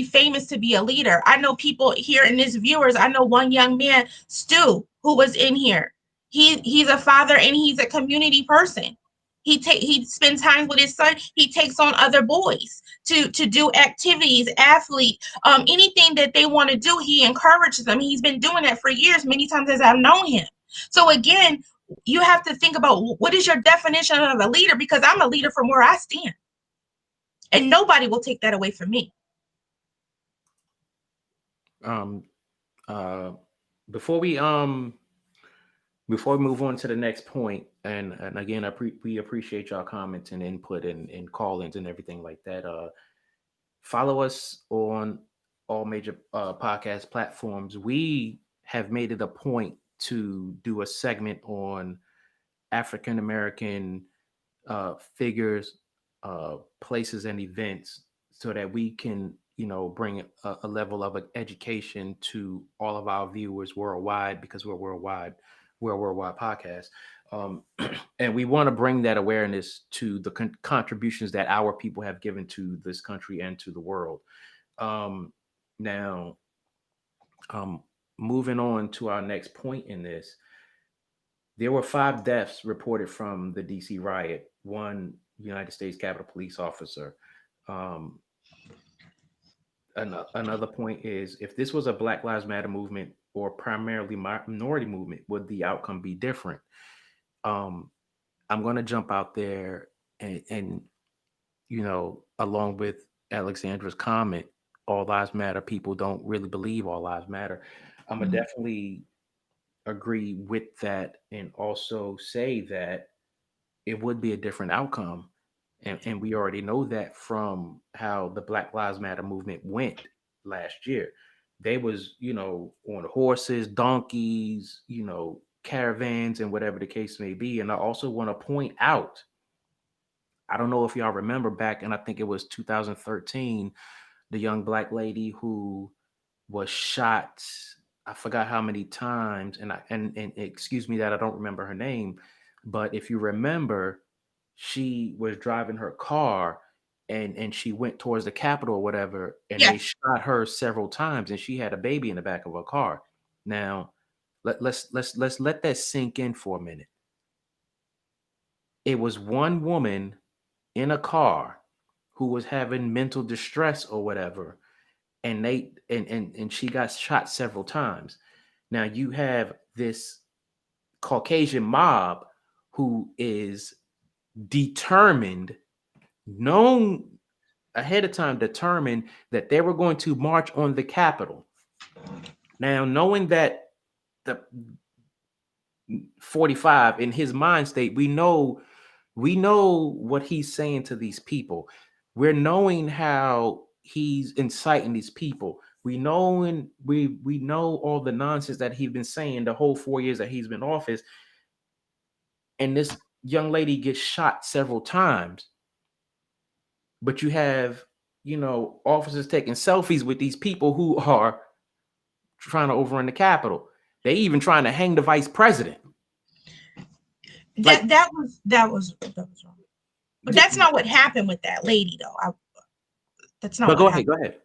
famous to be a leader. I know people here in this viewers. I know one young man, Stu, who was in here. He's a father and he's a community person. He spends time with his son. He takes on other boys to do activities, athlete, anything that they want to do. He encourages them. He's been doing that for years, many times as I've known him. So again, you have to think about what is your definition of a leader, because I'm a leader from where I stand. And nobody will take that away from me. Before we move on to the next point, and again, we appreciate y'all comments and input and call-ins and everything like that. Follow us on all major podcast platforms. We have made it a point to do a segment on African American figures, places, and events, so that we can, bring a level of education to all of our viewers worldwide, because we're worldwide. We're a worldwide podcast. And we want to bring that awareness to the contributions that our people have given to this country and to the world. Now, moving on to our next point in this, there were 5 deaths reported from the DC riot, 1 United States Capitol Police officer. Another point is, if this was a Black Lives Matter movement or primarily minority movement, would the outcome be different? I'm going to jump out there and along with Alexandra's comment, all lives matter. People don't really believe all lives matter. I'm going to definitely agree with that, and also say that it would be a different outcome. And we already know that from how the Black Lives Matter movement went last year. They was, on horses, donkeys, caravans, and whatever the case may be. And I also want to point out, I don't know if y'all remember back, and I think it was 2013, the young black lady who was shot. I forgot how many times, and excuse me that I don't remember her name, but if you remember, she was driving her car and she went towards the Capitol or whatever, and they Yes. shot her several times, and she had a baby in the back of her car. Now, let's let that sink in for a minute. It was one woman in a car who was having mental distress or whatever, and she got shot several times. Now you have this Caucasian mob who is determined, known ahead of time, determined that they were going to march on the Capitol. Now, knowing that the 45 in his mind state, we know what he's saying to these people. We're knowing how he's inciting these people. We know, and we know all the nonsense that he's been saying the whole 4 years that he's been in office. And this young lady gets shot several times. But you have, officers taking selfies with these people who are trying to overrun the Capitol. They even trying to hang the vice president. That was wrong. But that's not what happened with that lady, though. That's not. But go ahead.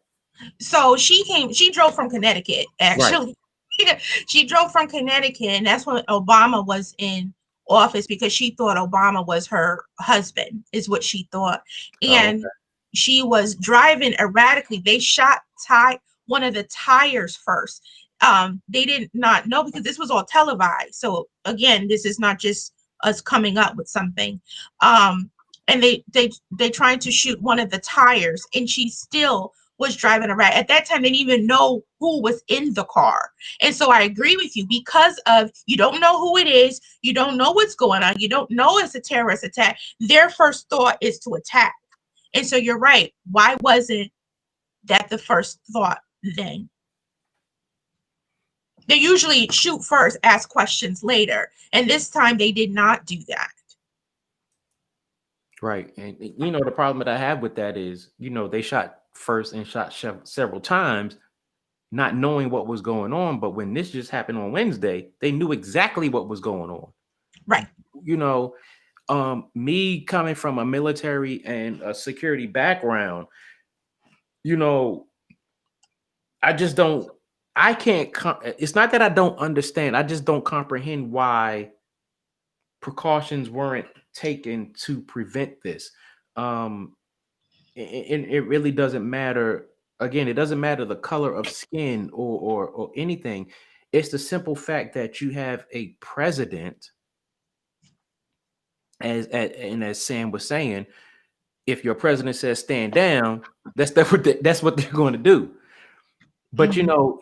So she drove from Connecticut, actually. Right. She drove from Connecticut, and that's when Obama was in office, because she thought Obama was her husband, is what she thought. And she was driving erratically. They shot one of the tires first. They did not know, because this was all televised. So again, this is not just us coming up with something. And they tried to shoot one of the tires, and she still was driving around. At that time, they didn't even know who was in the car. And so I agree with you, because of, you don't know who it is, you don't know what's going on, you don't know it's a terrorist attack. Their first thought is to attack. And so you're right. Why wasn't that the first thought then? They usually shoot first, ask questions later. And this time they did not do that. Right. And the problem that I have with that is, they shot first and shot several times, not knowing what was going on. But when this just happened on Wednesday, they knew exactly what was going on. Right. Me coming from a military and a security background, I can't, it's not that I don't understand. I just don't comprehend why precautions weren't taken to prevent this. And it really doesn't matter. Again, it doesn't matter the color of skin or anything. It's the simple fact that you have a president, as Sam was saying, if your president says stand down, that's what they're going to do. But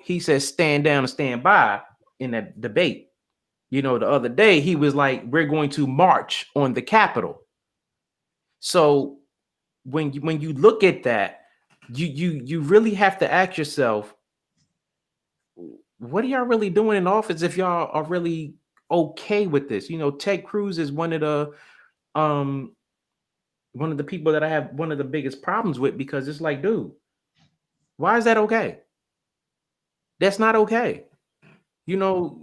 he says stand down and stand by in that debate. The other day he was like, we're going to march on the Capitol. So when you look at that, you really have to ask yourself, what are y'all really doing in office if y'all are really okay with this? Ted Cruz is one of the people that I have one of the biggest problems with, because it's like, dude, why is that okay? That's not okay. You're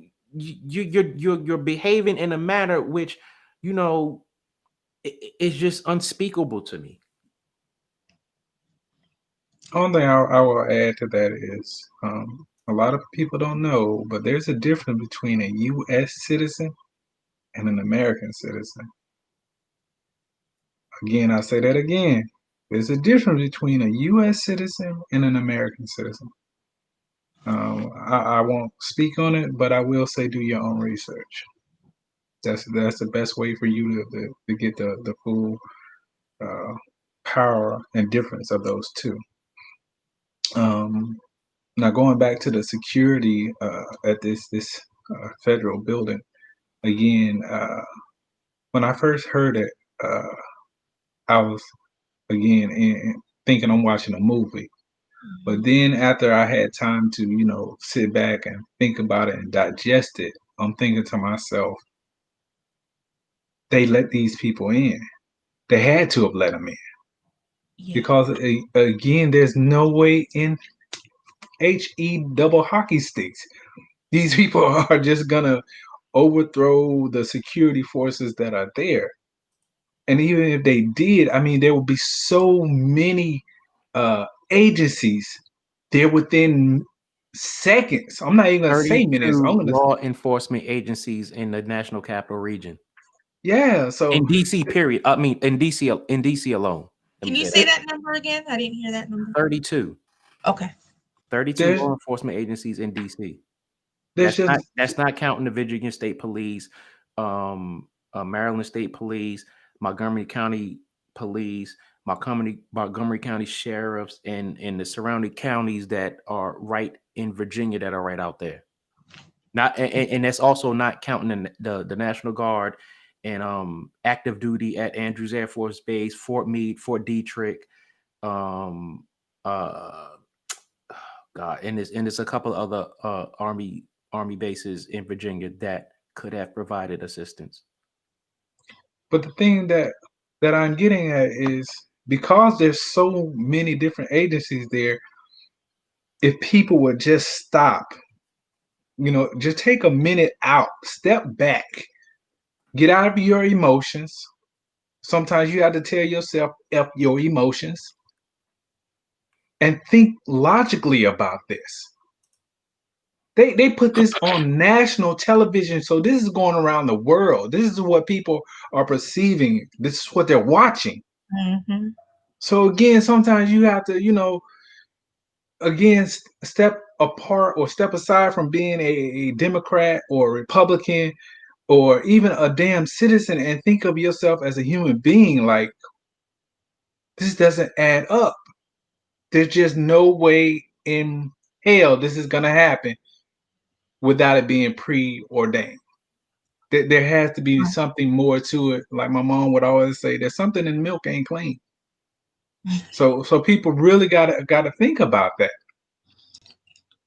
behaving in a manner which, is just unspeakable to me. Only thing I will add to that is, a lot of people don't know, but there's a difference between a U.S. citizen and an American citizen. Again, I say that again. There's a difference between a U.S. citizen and an American citizen. I won't speak on it, but I will say do your own research. That's the best way for you to get the full power and difference of those two. Now going back to the security at this federal building again. when I first heard it, I was again thinking I'm watching a movie. But then after I had time to, sit back and think about it and digest it, I'm thinking to myself, they let these people in. They had to have let them in Yeah. because again, there's no way in double hockey sticks. These people are just gonna overthrow the security forces that are there. And even if they did, I mean, there would be so many agencies there within seconds. I'm not even gonna say minutes. 32 I'm gonna law enforcement agencies in the National Capital Region. yeah. So In DC, period. I mean, in DC alone. Let Can me you say say that number again? I didn't hear that number. 32. Okay. 32 there's law enforcement agencies in DC. there's just That's not counting the Virginia State Police, Maryland State Police, Montgomery County Police, Montgomery County Sheriffs, and the surrounding counties that are right in Virginia that are right out there. Not and that's also not counting the National Guard and active duty at Andrews Air Force Base, Fort Meade, Fort Detrick, um, God, and there's a couple other army bases in Virginia that could have provided assistance. but the thing that I'm getting at is because there's so many different agencies there, if people would just stop, just take a minute out, step back, get out of your emotions. Sometimes you have to tell yourself F your emotions and think logically about this. They put this on national television, so this is going around the world. This is what people are perceiving. This is what they're watching. Mm-hmm. So again, sometimes you have to, again, step apart or step aside from being a Democrat or a Republican or even a damn citizen and think of yourself as a human being. Like, this doesn't add up. There's just no way in hell this is going to happen without it being preordained. There has to be something more to it. Like my mom would always say, there's something in milk ain't clean. So people really gotta think about that.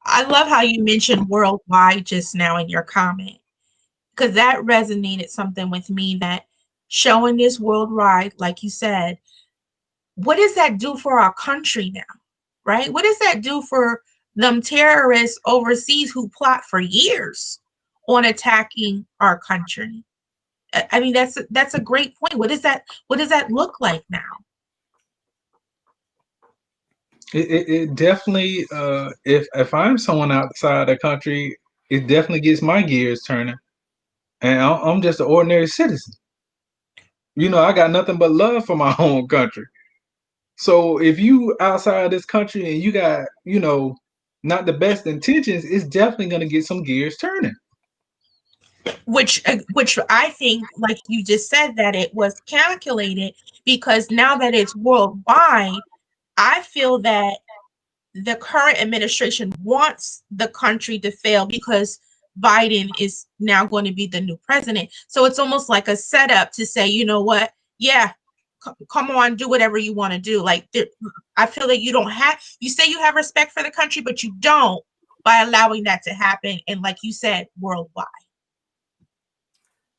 I love how you mentioned worldwide just now in your comment, because that resonated something with me, that showing this worldwide, like you said, what does that do for our country now? Right? What does that do for them terrorists overseas who plot for years on attacking our country? I mean, that's a great point. What does that look like now? It definitely, if I'm someone outside the country, it definitely gets my gears turning. And I'm just an ordinary citizen. I got nothing but love for my home country. So if you outside this country and you got, not the best intentions, it's definitely going to get some gears turning. Which I think, like you just said, that it was calculated, because now that it's worldwide, I feel that the current administration wants the country to fail because Biden is now going to be the new president. So it's almost like a setup to say, you know what? Yeah, come on, do whatever you want to do. Like, I feel that you say you have respect for the country, but you don't, by allowing that to happen. And like you said, worldwide.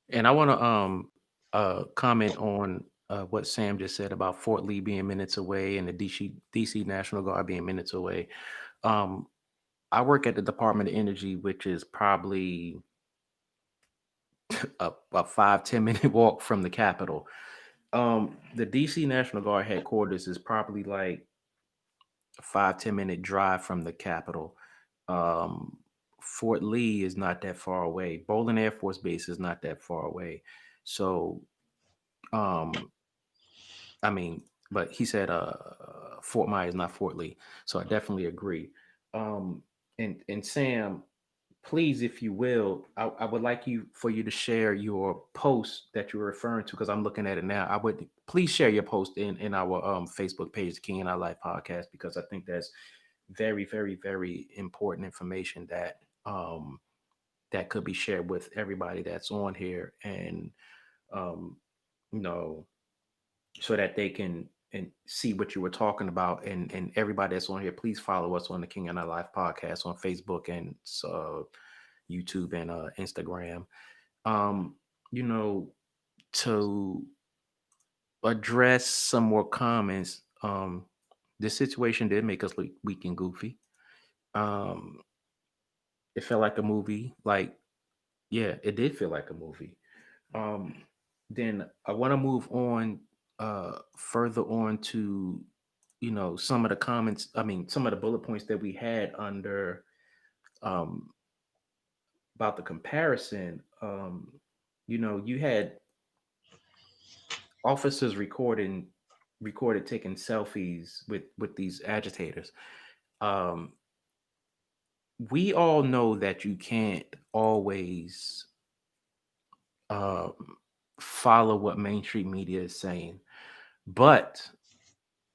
And I want to comment on what Sam just said about Fort Lee being minutes away and the DC National Guard being minutes away. I work at the Department of Energy, which is probably a 5-10 minute walk from the Capitol. The DC National Guard headquarters is probably like a 5-10 minute drive from the Capitol. Fort Lee is not that far away. Bolin Air Force Base is not that far away. So, I mean, but he said Fort Myers, not Fort Lee. So I definitely agree. And Sam, please, if you will, I would like for you to share your post that you're referring to, because I'm looking at it now. I would please share your post in our Facebook page, the King and Our Life podcast, because I think that's very, very, very important information that that could be shared with everybody that's on here. And you know, so that they can and see what you were talking about. And everybody that's on here, please follow us on the King and I Live podcast on Facebook and YouTube and Instagram. You know, to address some more comments. This situation did make us look weak and goofy. Um, it felt like a movie. Like, yeah, it did feel like a movie. Um, then I want to move on further on to, you know, some of the comments. I mean, some of the bullet points that we had under um, about the comparison. You know, you had officers recorded taking selfies with these agitators. Um, we all know that you can't always um, follow what mainstream media is saying, but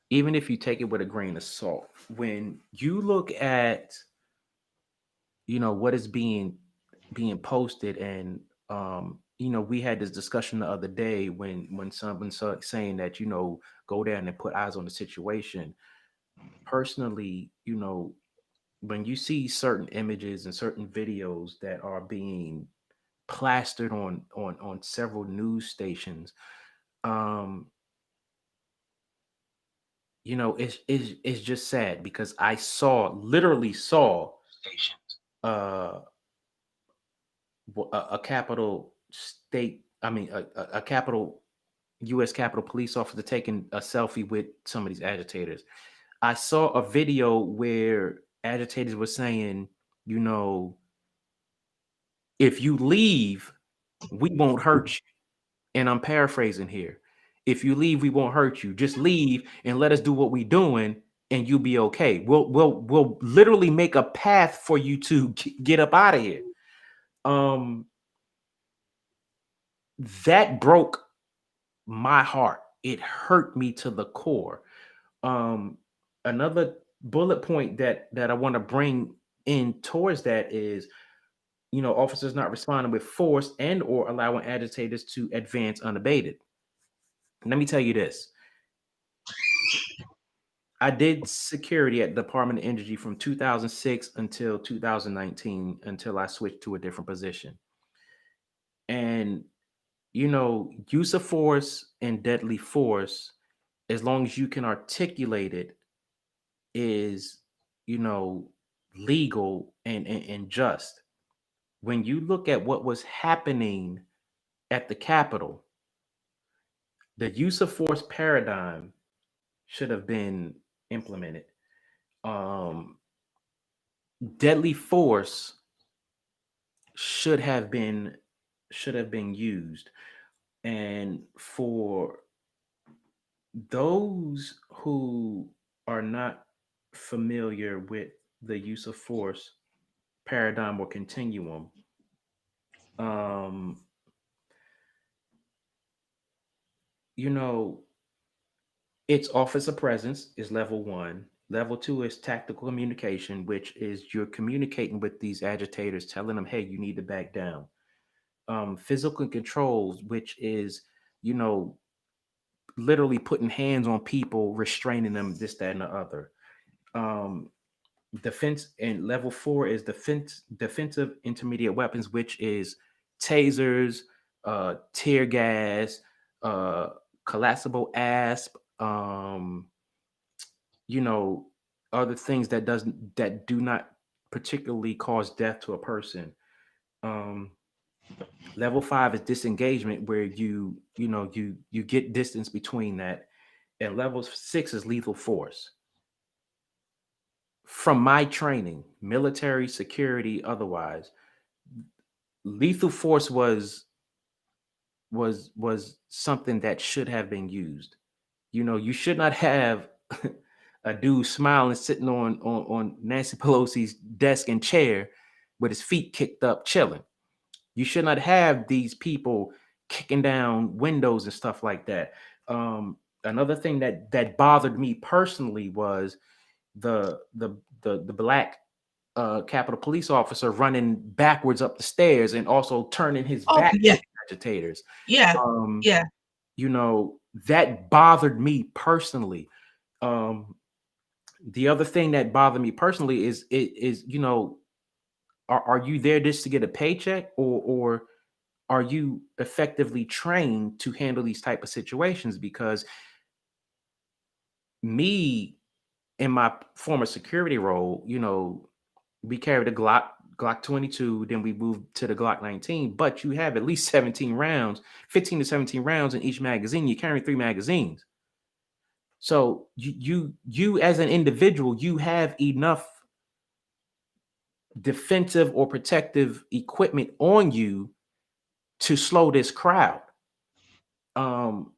even if you take it with a grain of salt, when you look at, you know, what is being posted, and you know, we had this discussion the other day when someone started saying that, you know, go down and put eyes on the situation. Personally, you know, when you see certain images and certain videos that are being plastered on several news stations, um you know, it's just sad because I literally saw uh a capital state, I mean a capital U.S. Capitol police officer taking a selfie with some of these agitators. I saw a video where agitators were saying, you know, if you leave, we won't hurt you. And I'm paraphrasing here. If you leave, we won't hurt you. Just leave and let us do what we're doing, and you'll be okay. We'll literally make a path for you to get up out of here. That broke my heart. It hurt me to the core. Another bullet point that I want to bring in towards that is, you know, officers not responding with force and or allowing agitators to advance unabated. Let me tell you this. I did security at the Department of Energy from 2006 until 2019, until I switched to a different position. And, you know, use of force and deadly force, as long as you can articulate it, is, you know, legal and just. When you look at what was happening at the Capitol, the use of force paradigm should have been implemented. Um, Deadly force should have been used. And for those who are not familiar with the use of force paradigm or continuum, um, you know, its officer presence is level one. Level two is tactical communication, which is you're communicating with these agitators, telling them, hey, you need to back down. Physical controls, which is, you know, literally putting hands on people, restraining them, this, that, and the other. Defense, and level four is defensive intermediate weapons, which is tasers, tear gas, collapsible asp, you know, other things that do not particularly cause death to a person. Level five is disengagement, where you get distance between that, and level six is lethal force. From my training, military, security, otherwise, lethal force was something that should have been used. You know, you should not have a dude smiling sitting on Nancy Pelosi's desk and chair with his feet kicked up, chilling. You should not have these people kicking down windows and stuff like that. Another thing that bothered me personally was the black Capitol police officer running backwards up the stairs and also turning his back yeah. agitators. Yeah. Um, Yeah. you know, that bothered me personally. The other thing that bothered me personally is you know, are you there just to get a paycheck, or are you effectively trained to handle these type of situations? Because me, in my former security role, you know, we carried a Glock 22, then we moved to the Glock 19, but you have at least 17 rounds, 15 to 17 rounds in each magazine. You're carrying 3 magazines. So you as an individual, you have enough defensive or protective equipment on you to slow this crowd. Um,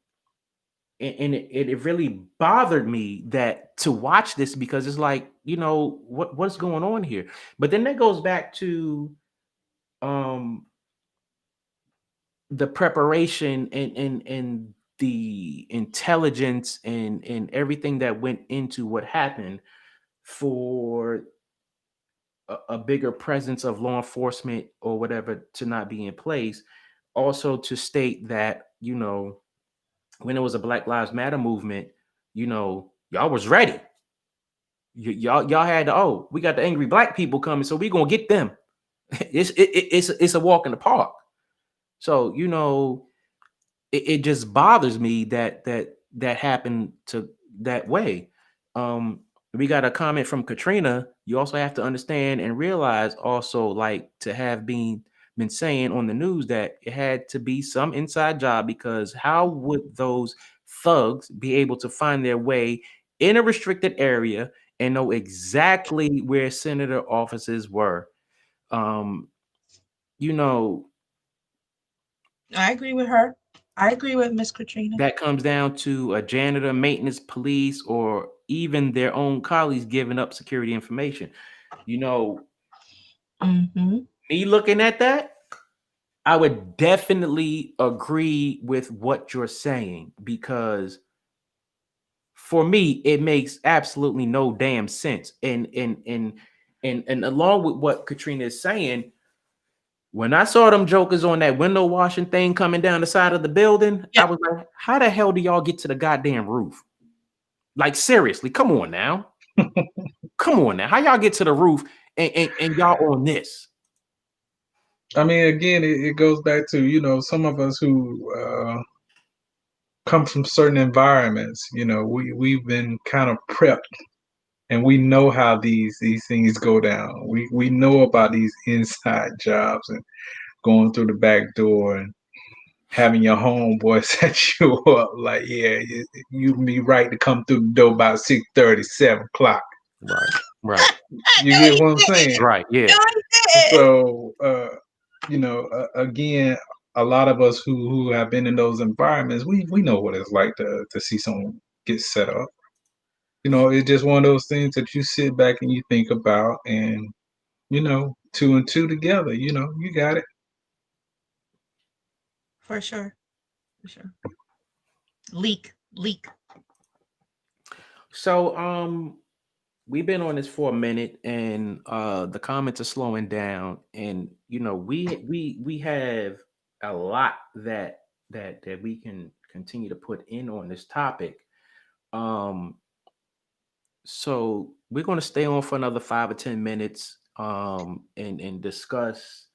and it really bothered me that to watch this, because it's like, you know, what's going on here? But then that goes back to um the preparation and the intelligence and everything that went into what happened for a bigger presence of law enforcement or whatever to not be in place. Also to state that, you know, when it was a Black Lives Matter movement, you know, y'all was ready. Y'all had to, oh, we got the angry black people coming, so we gonna get them. It's a walk in the park. So, you know, it just bothers me that happened to that way. We got a comment from Katrina. You also have to understand and realize also, like, to have been saying on the news that it had to be some inside job, because how would those thugs be able to find their way in a restricted area and know exactly where senator offices were? You know, I agree with her. I agree with Miss Katrina. that comes down to a janitor, maintenance, police, or even their own colleagues giving up security information. You know, me looking at that, I would definitely agree with what you're saying, because for me, it makes absolutely no damn sense. And along with what Katrina is saying, when I saw them jokers on that window washing thing coming down the side of the building, I was like, how the hell do y'all get to the goddamn roof? Like, seriously, come on now. Come on now. How y'all get to the roof and y'all on this? I mean, again, it goes back to, you know, some of us who come from certain environments. You know, we've been kind of prepped, and we know how these things go down. We know about these inside jobs and going through the back door and having your homeboy set you up. Like, yeah, you'd be right to come through the door by 6:30, 7 o'clock. Right. You get what I'm saying? Right. Yeah. So, you know, again, a lot of us who have been in those environments, we know what it's like to see someone get set up. You know, it's just one of those things that you sit back and you think about, and, you know, 2 and 2 together, you know, you got it. For sure. For sure. Leak. So we've been on this for a minute, and the comments are slowing down, and you know, we have a lot that we can continue to put in on this topic. So we're going to stay on for another 5 or 10 minutes and discuss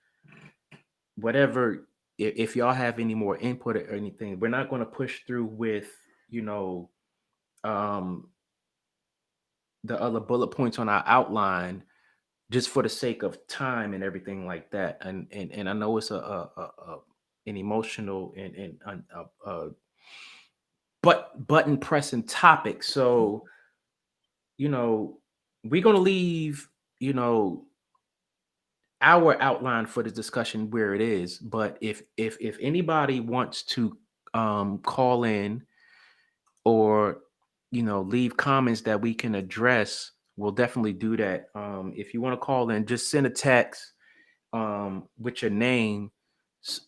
whatever, if y'all have any more input or anything. We're not going to push through with, you know, the other bullet points on our outline just for the sake of time and everything like that. And I know it's an emotional and button pressing topic. So, you know, we're going to leave, you know, our outline for the discussion where it is. But if anybody wants to call in or, you know, leave comments that we can address, we'll definitely do that. If you want to call in, just send a text with your name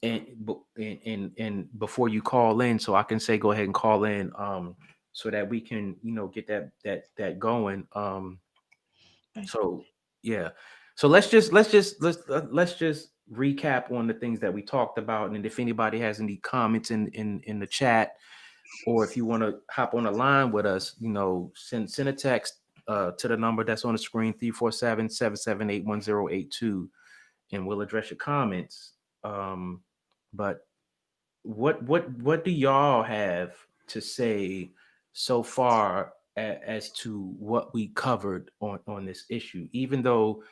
and before you call in, so I can say go ahead and call in, so that we can, you know, get that going. So yeah, so let's just recap on the things that we talked about, and if anybody has any comments in the chat, or if you want to hop on the line with us, send a text to the number that's on the screen, 347-778-1082, and we'll address your comments. But what do y'all have to say so far as to what we covered on this issue? Even though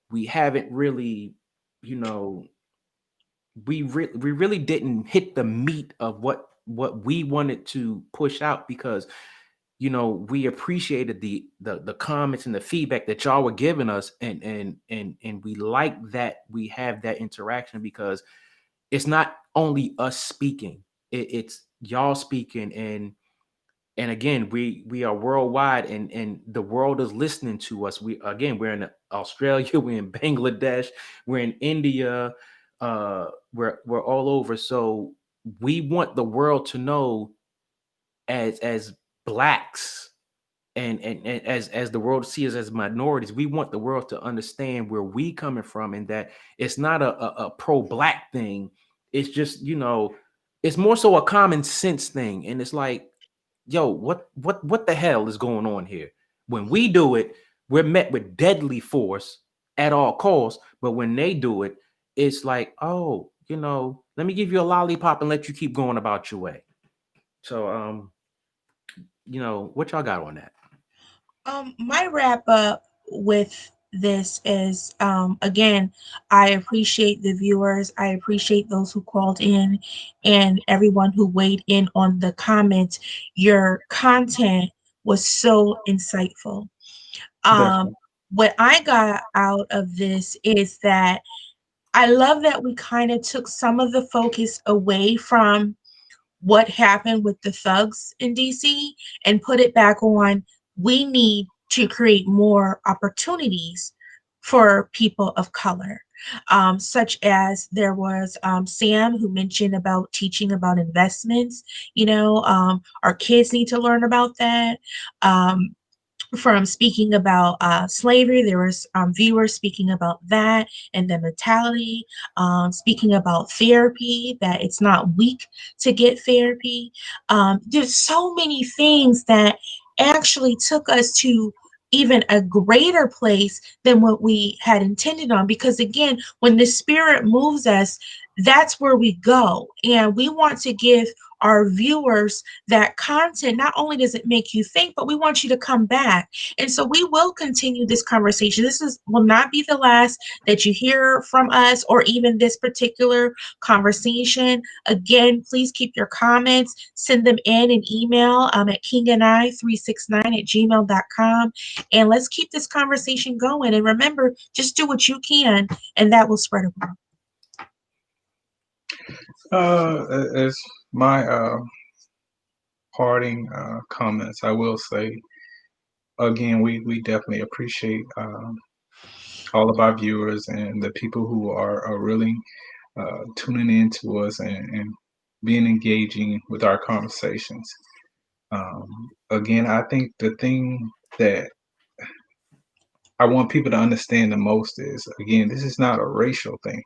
we haven't really, we really didn't hit the meat of what we wanted to push out, because we appreciated the comments and the feedback that y'all were giving us, and we like that we have that interaction, because it's not only us speaking, it's y'all speaking, and again, we are worldwide, and the world is listening to us. We're in Australia, we're in Bangladesh, we're in India, we're all over. So we want the world to know, as blacks, and as the world sees us as minorities, we want the world to understand where we coming from, and that it's not a pro-black thing. It's just, it's more so a common sense thing. And it's like, yo, what the hell is going on here? When we do it, we're met with deadly force at all costs. But when they do it, it's like, oh, let me give you a lollipop and let you keep going about your way. So, what y'all got on that? My wrap up with this is, again, I appreciate the viewers. I appreciate those who called in and everyone who weighed in on the comments. Your content was so insightful. Definitely. What I got out of this is that I love that we kind of took some of the focus away from what happened with the thugs in DC and put it back on, we need to create more opportunities for people of color. Such as there was Sam, who mentioned about teaching about investments. Our kids need to learn about that. From speaking about slavery, there was viewers speaking about that and the mentality, speaking about therapy, that it's not weak to get therapy. There's so many things that actually took us to even a greater place than what we had intended on, because again, when the spirit moves us, that's where we go. And we want to give our viewers that content. Not only does it make you think, but we want you to come back. And so we will continue this conversation. Will not be the last that you hear from us, or even this particular conversation. Again, please keep your comments, send them in an email at kingandI369@gmail.com. And let's keep this conversation going. And remember, just do what you can, and that will spread around. As my parting comments, I will say again, we definitely appreciate all of our viewers and the people who are really tuning in to us and being engaging with our conversations. Again, I think the thing that I want people to understand the most is, again, this is not a racial thing.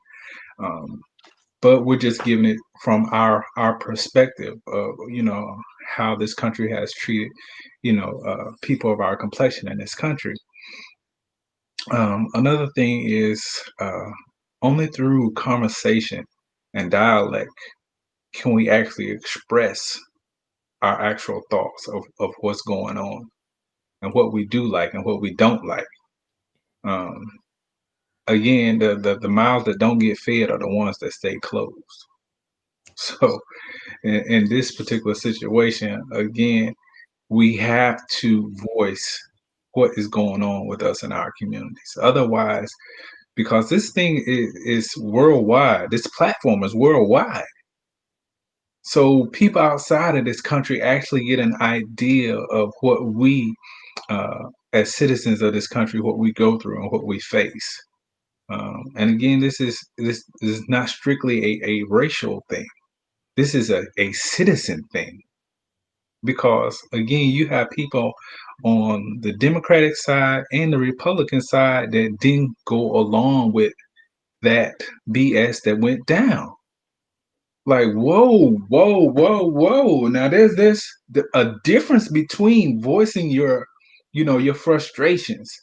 But we're just giving it from our perspective of how this country has treated people of our complexion in this country. Another thing is only through conversation and dialect can we actually express our actual thoughts of what's going on and what we do like and what we don't like. Again, the mouths that don't get fed are the ones that stay closed. So in this particular situation, again, we have to voice what is going on with us in our communities. Otherwise, because this thing is worldwide, this platform is worldwide. So people outside of this country actually get an idea of what we, as citizens of this country, what we go through and what we face. And again, this is not strictly a racial thing. This is a citizen thing, because again, you have people on the Democratic side and the Republican side that didn't go along with that BS that went down. Like, whoa, whoa, whoa, whoa. Now there's a difference between voicing your frustrations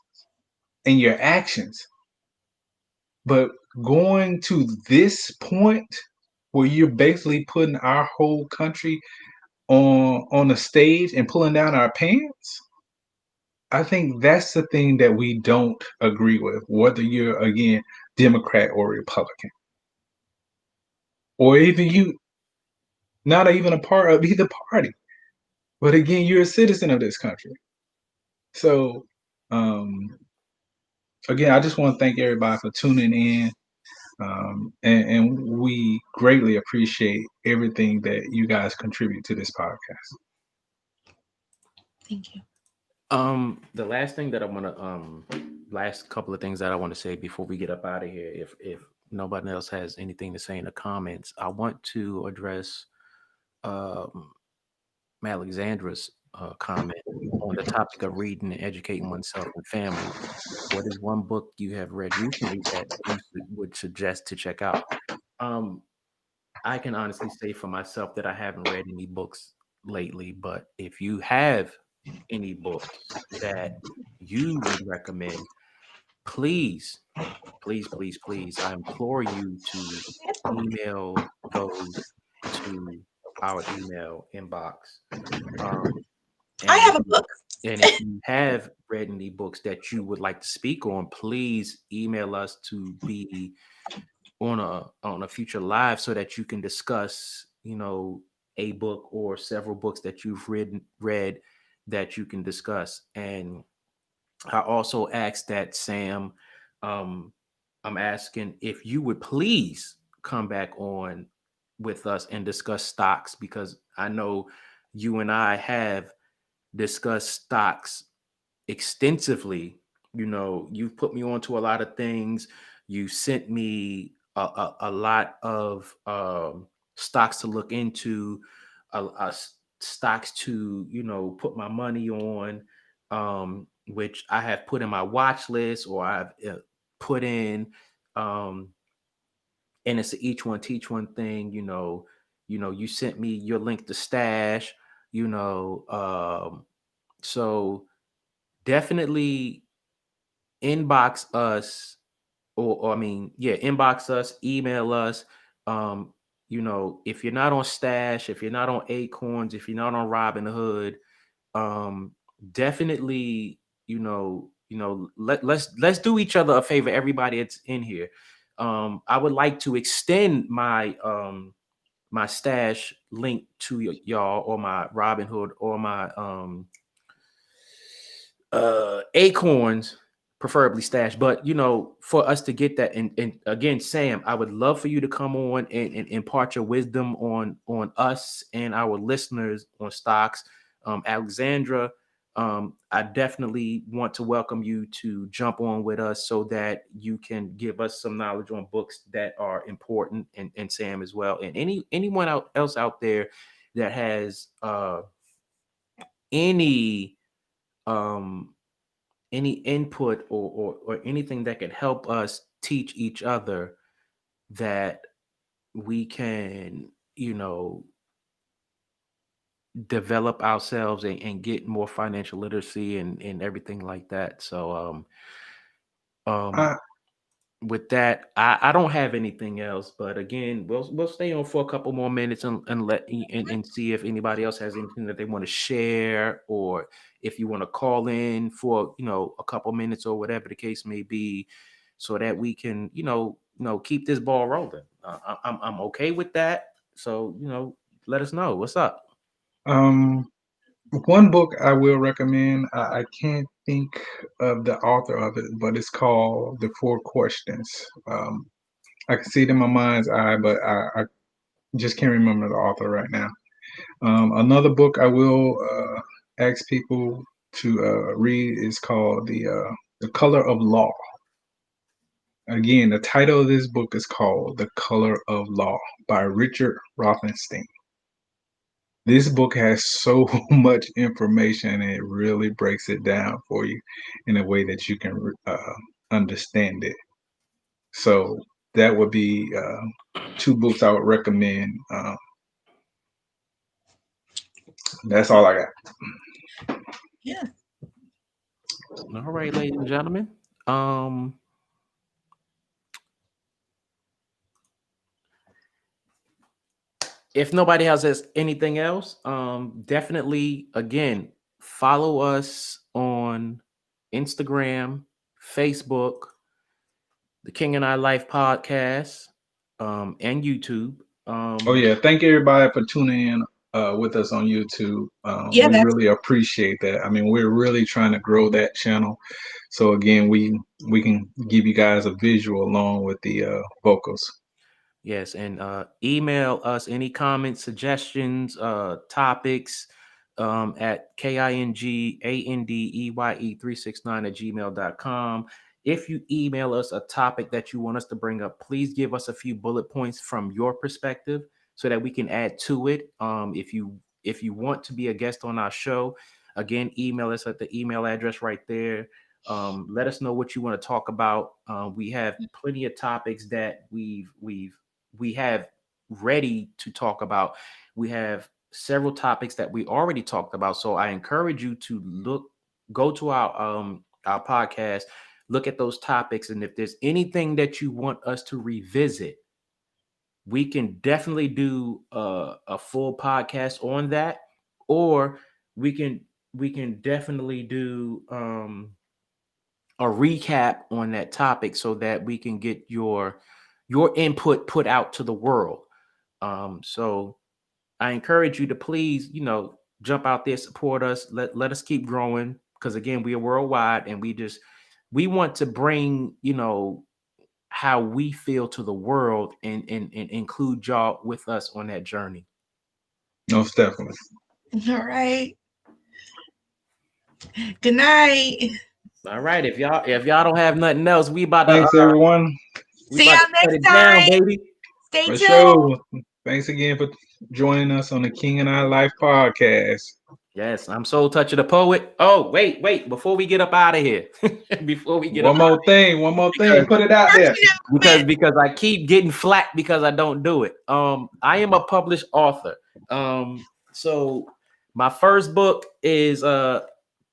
and your actions. But going to this point where you're basically putting our whole country on a stage and pulling down our pants, I think that's the thing that we don't agree with, whether you're again Democrat or Republican, or even you not even a part of either party. But again, you're a citizen of this country. So again, I just want to thank everybody for tuning in. And we greatly appreciate everything that you guys contribute to this podcast. Thank you. The last thing that I want to last couple of things that I want to say before we get up out of here, if nobody else has anything to say in the comments, I want to address Alexandra's comment on the topic of reading and educating oneself and family. What is one book you have read recently that you would suggest to check out? I can honestly say for myself that I haven't read any books lately, but if you have any books that you would recommend, please, please, please, please, I implore you to email those to our email inbox. I have a book. And if you have read any books that you would like to speak on, please email us to be on a future live so that you can discuss, a book or several books that you've read that you can discuss. And I also asked that, Sam, I'm asking if you would please come back on with us and discuss stocks, because I know you and I have discussed stocks extensively. You've put me onto a lot of things. You sent me a lot of stocks to look into, stocks to put my money on, which I have put in my watch list, or I've put in, and it's an each one teach one thing. You sent me your link to Stash. So definitely inbox us, inbox us, email us. If you're not on Stash, if you're not on Acorns, if you're not on Robinhood, definitely, let's do each other a favor. Everybody that's in here, I would like to extend my my Stash link to y'all, or my Robinhood, or my Acorns, preferably Stash. But for us to get that, and again, Sam, I would love for you to come on and impart your wisdom on us and our listeners on stocks. Alexandra, I definitely want to welcome you to jump on with us so that you can give us some knowledge on books that are important, and Sam as well, and anyone else out there that has any input, or anything that can help us teach each other, that we can develop ourselves and get more financial literacy and everything like that. So with that, I don't have anything else, but again, we'll stay on for a couple more minutes and see if anybody else has anything that they want to share, or if you want to call in for a couple minutes, or whatever the case may be, so that we can keep this ball rolling. I'm okay with that. So let us know what's up. One book I will recommend, I can't think of the author of it, but it's called The Four Questions. I can see it in my mind's eye, but I just can't remember the author right now. Another book I will ask people to read is called The Color of Law. Again, the title of this book is called The Color of Law by Richard Rothenstein. This book has so much information, and it really breaks it down for you in a way that you can understand it. So that would be 2 books I would recommend. That's all I got. Yeah. All right, ladies and gentlemen. If nobody else has anything else, definitely again follow us on Instagram, Facebook, the King and I Life podcast, and YouTube. Oh yeah, thank everybody for tuning in with us on YouTube. Yeah, We really appreciate that. I mean, we're really trying to grow that channel. So again, we can give you guys a visual along with the vocals. Yes, and email us any comments, suggestions, topics at KINGANDEYE369@gmail.com. If you email us a topic that you want us to bring up, please give us a few bullet points from your perspective so that we can add to it. If you want to be a guest on our show, again, email us at the email address right there. Let us know what you want to talk about. We have plenty of topics that we have ready to talk about. We have several topics that we already talked about. So I encourage you to go to our podcast, look at those topics. And if there's anything that you want us to revisit, we can definitely do a full podcast on that, or we can definitely do a recap on that topic so that we can get your input put out to the world. So I encourage you to please, jump out there, support us, let us keep growing, because again, we are worldwide, and we want to bring, how we feel to the world, and include y'all with us on that journey. Most definitely. All right. Good night. All right. If y'all don't have nothing else, we about to Thanks everyone. See y'all next time. Baby. Stay For tuned. sure. Thanks again for joining us on the King and I Life podcast. Yes, I'm Soul Toucher the Poet. Oh, wait, before we get up out of here, one more thing, put it out there. Because I keep getting flack because I don't do it. I am a published author. So my first book is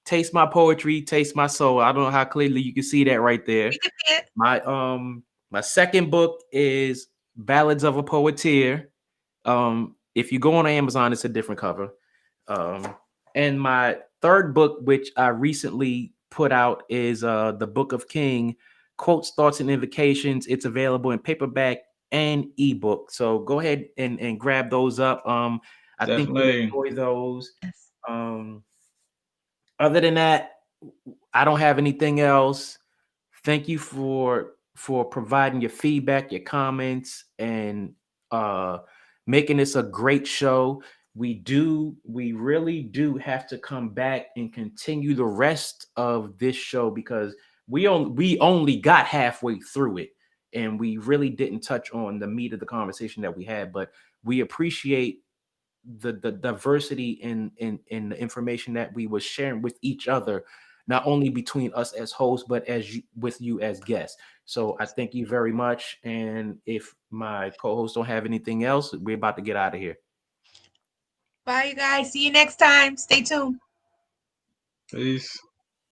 Taste My Poetry, Taste My Soul. I don't know how clearly you can see that right there. My second book is Ballads of a Poeteer. If you go on Amazon, it's a different cover. And my third book, which I recently put out, is the Book of King, Quotes, Thoughts, and Invocations. It's available in paperback and ebook. So go ahead and grab those up. I Definitely. think you enjoy those. Other than that, I don't have anything else. Thank you for providing your feedback, your comments, and making this a great show. We really do have to come back and continue the rest of this show, because we only got halfway through it, and we really didn't touch on the meat of the conversation that we had. But we appreciate the diversity in the information that we were sharing with each other, not only between us as hosts, but with you as guests. So I thank you very much. And if my co-hosts don't have anything else, we're about to get out of here. Bye, you guys. See you next time. Stay tuned. Peace.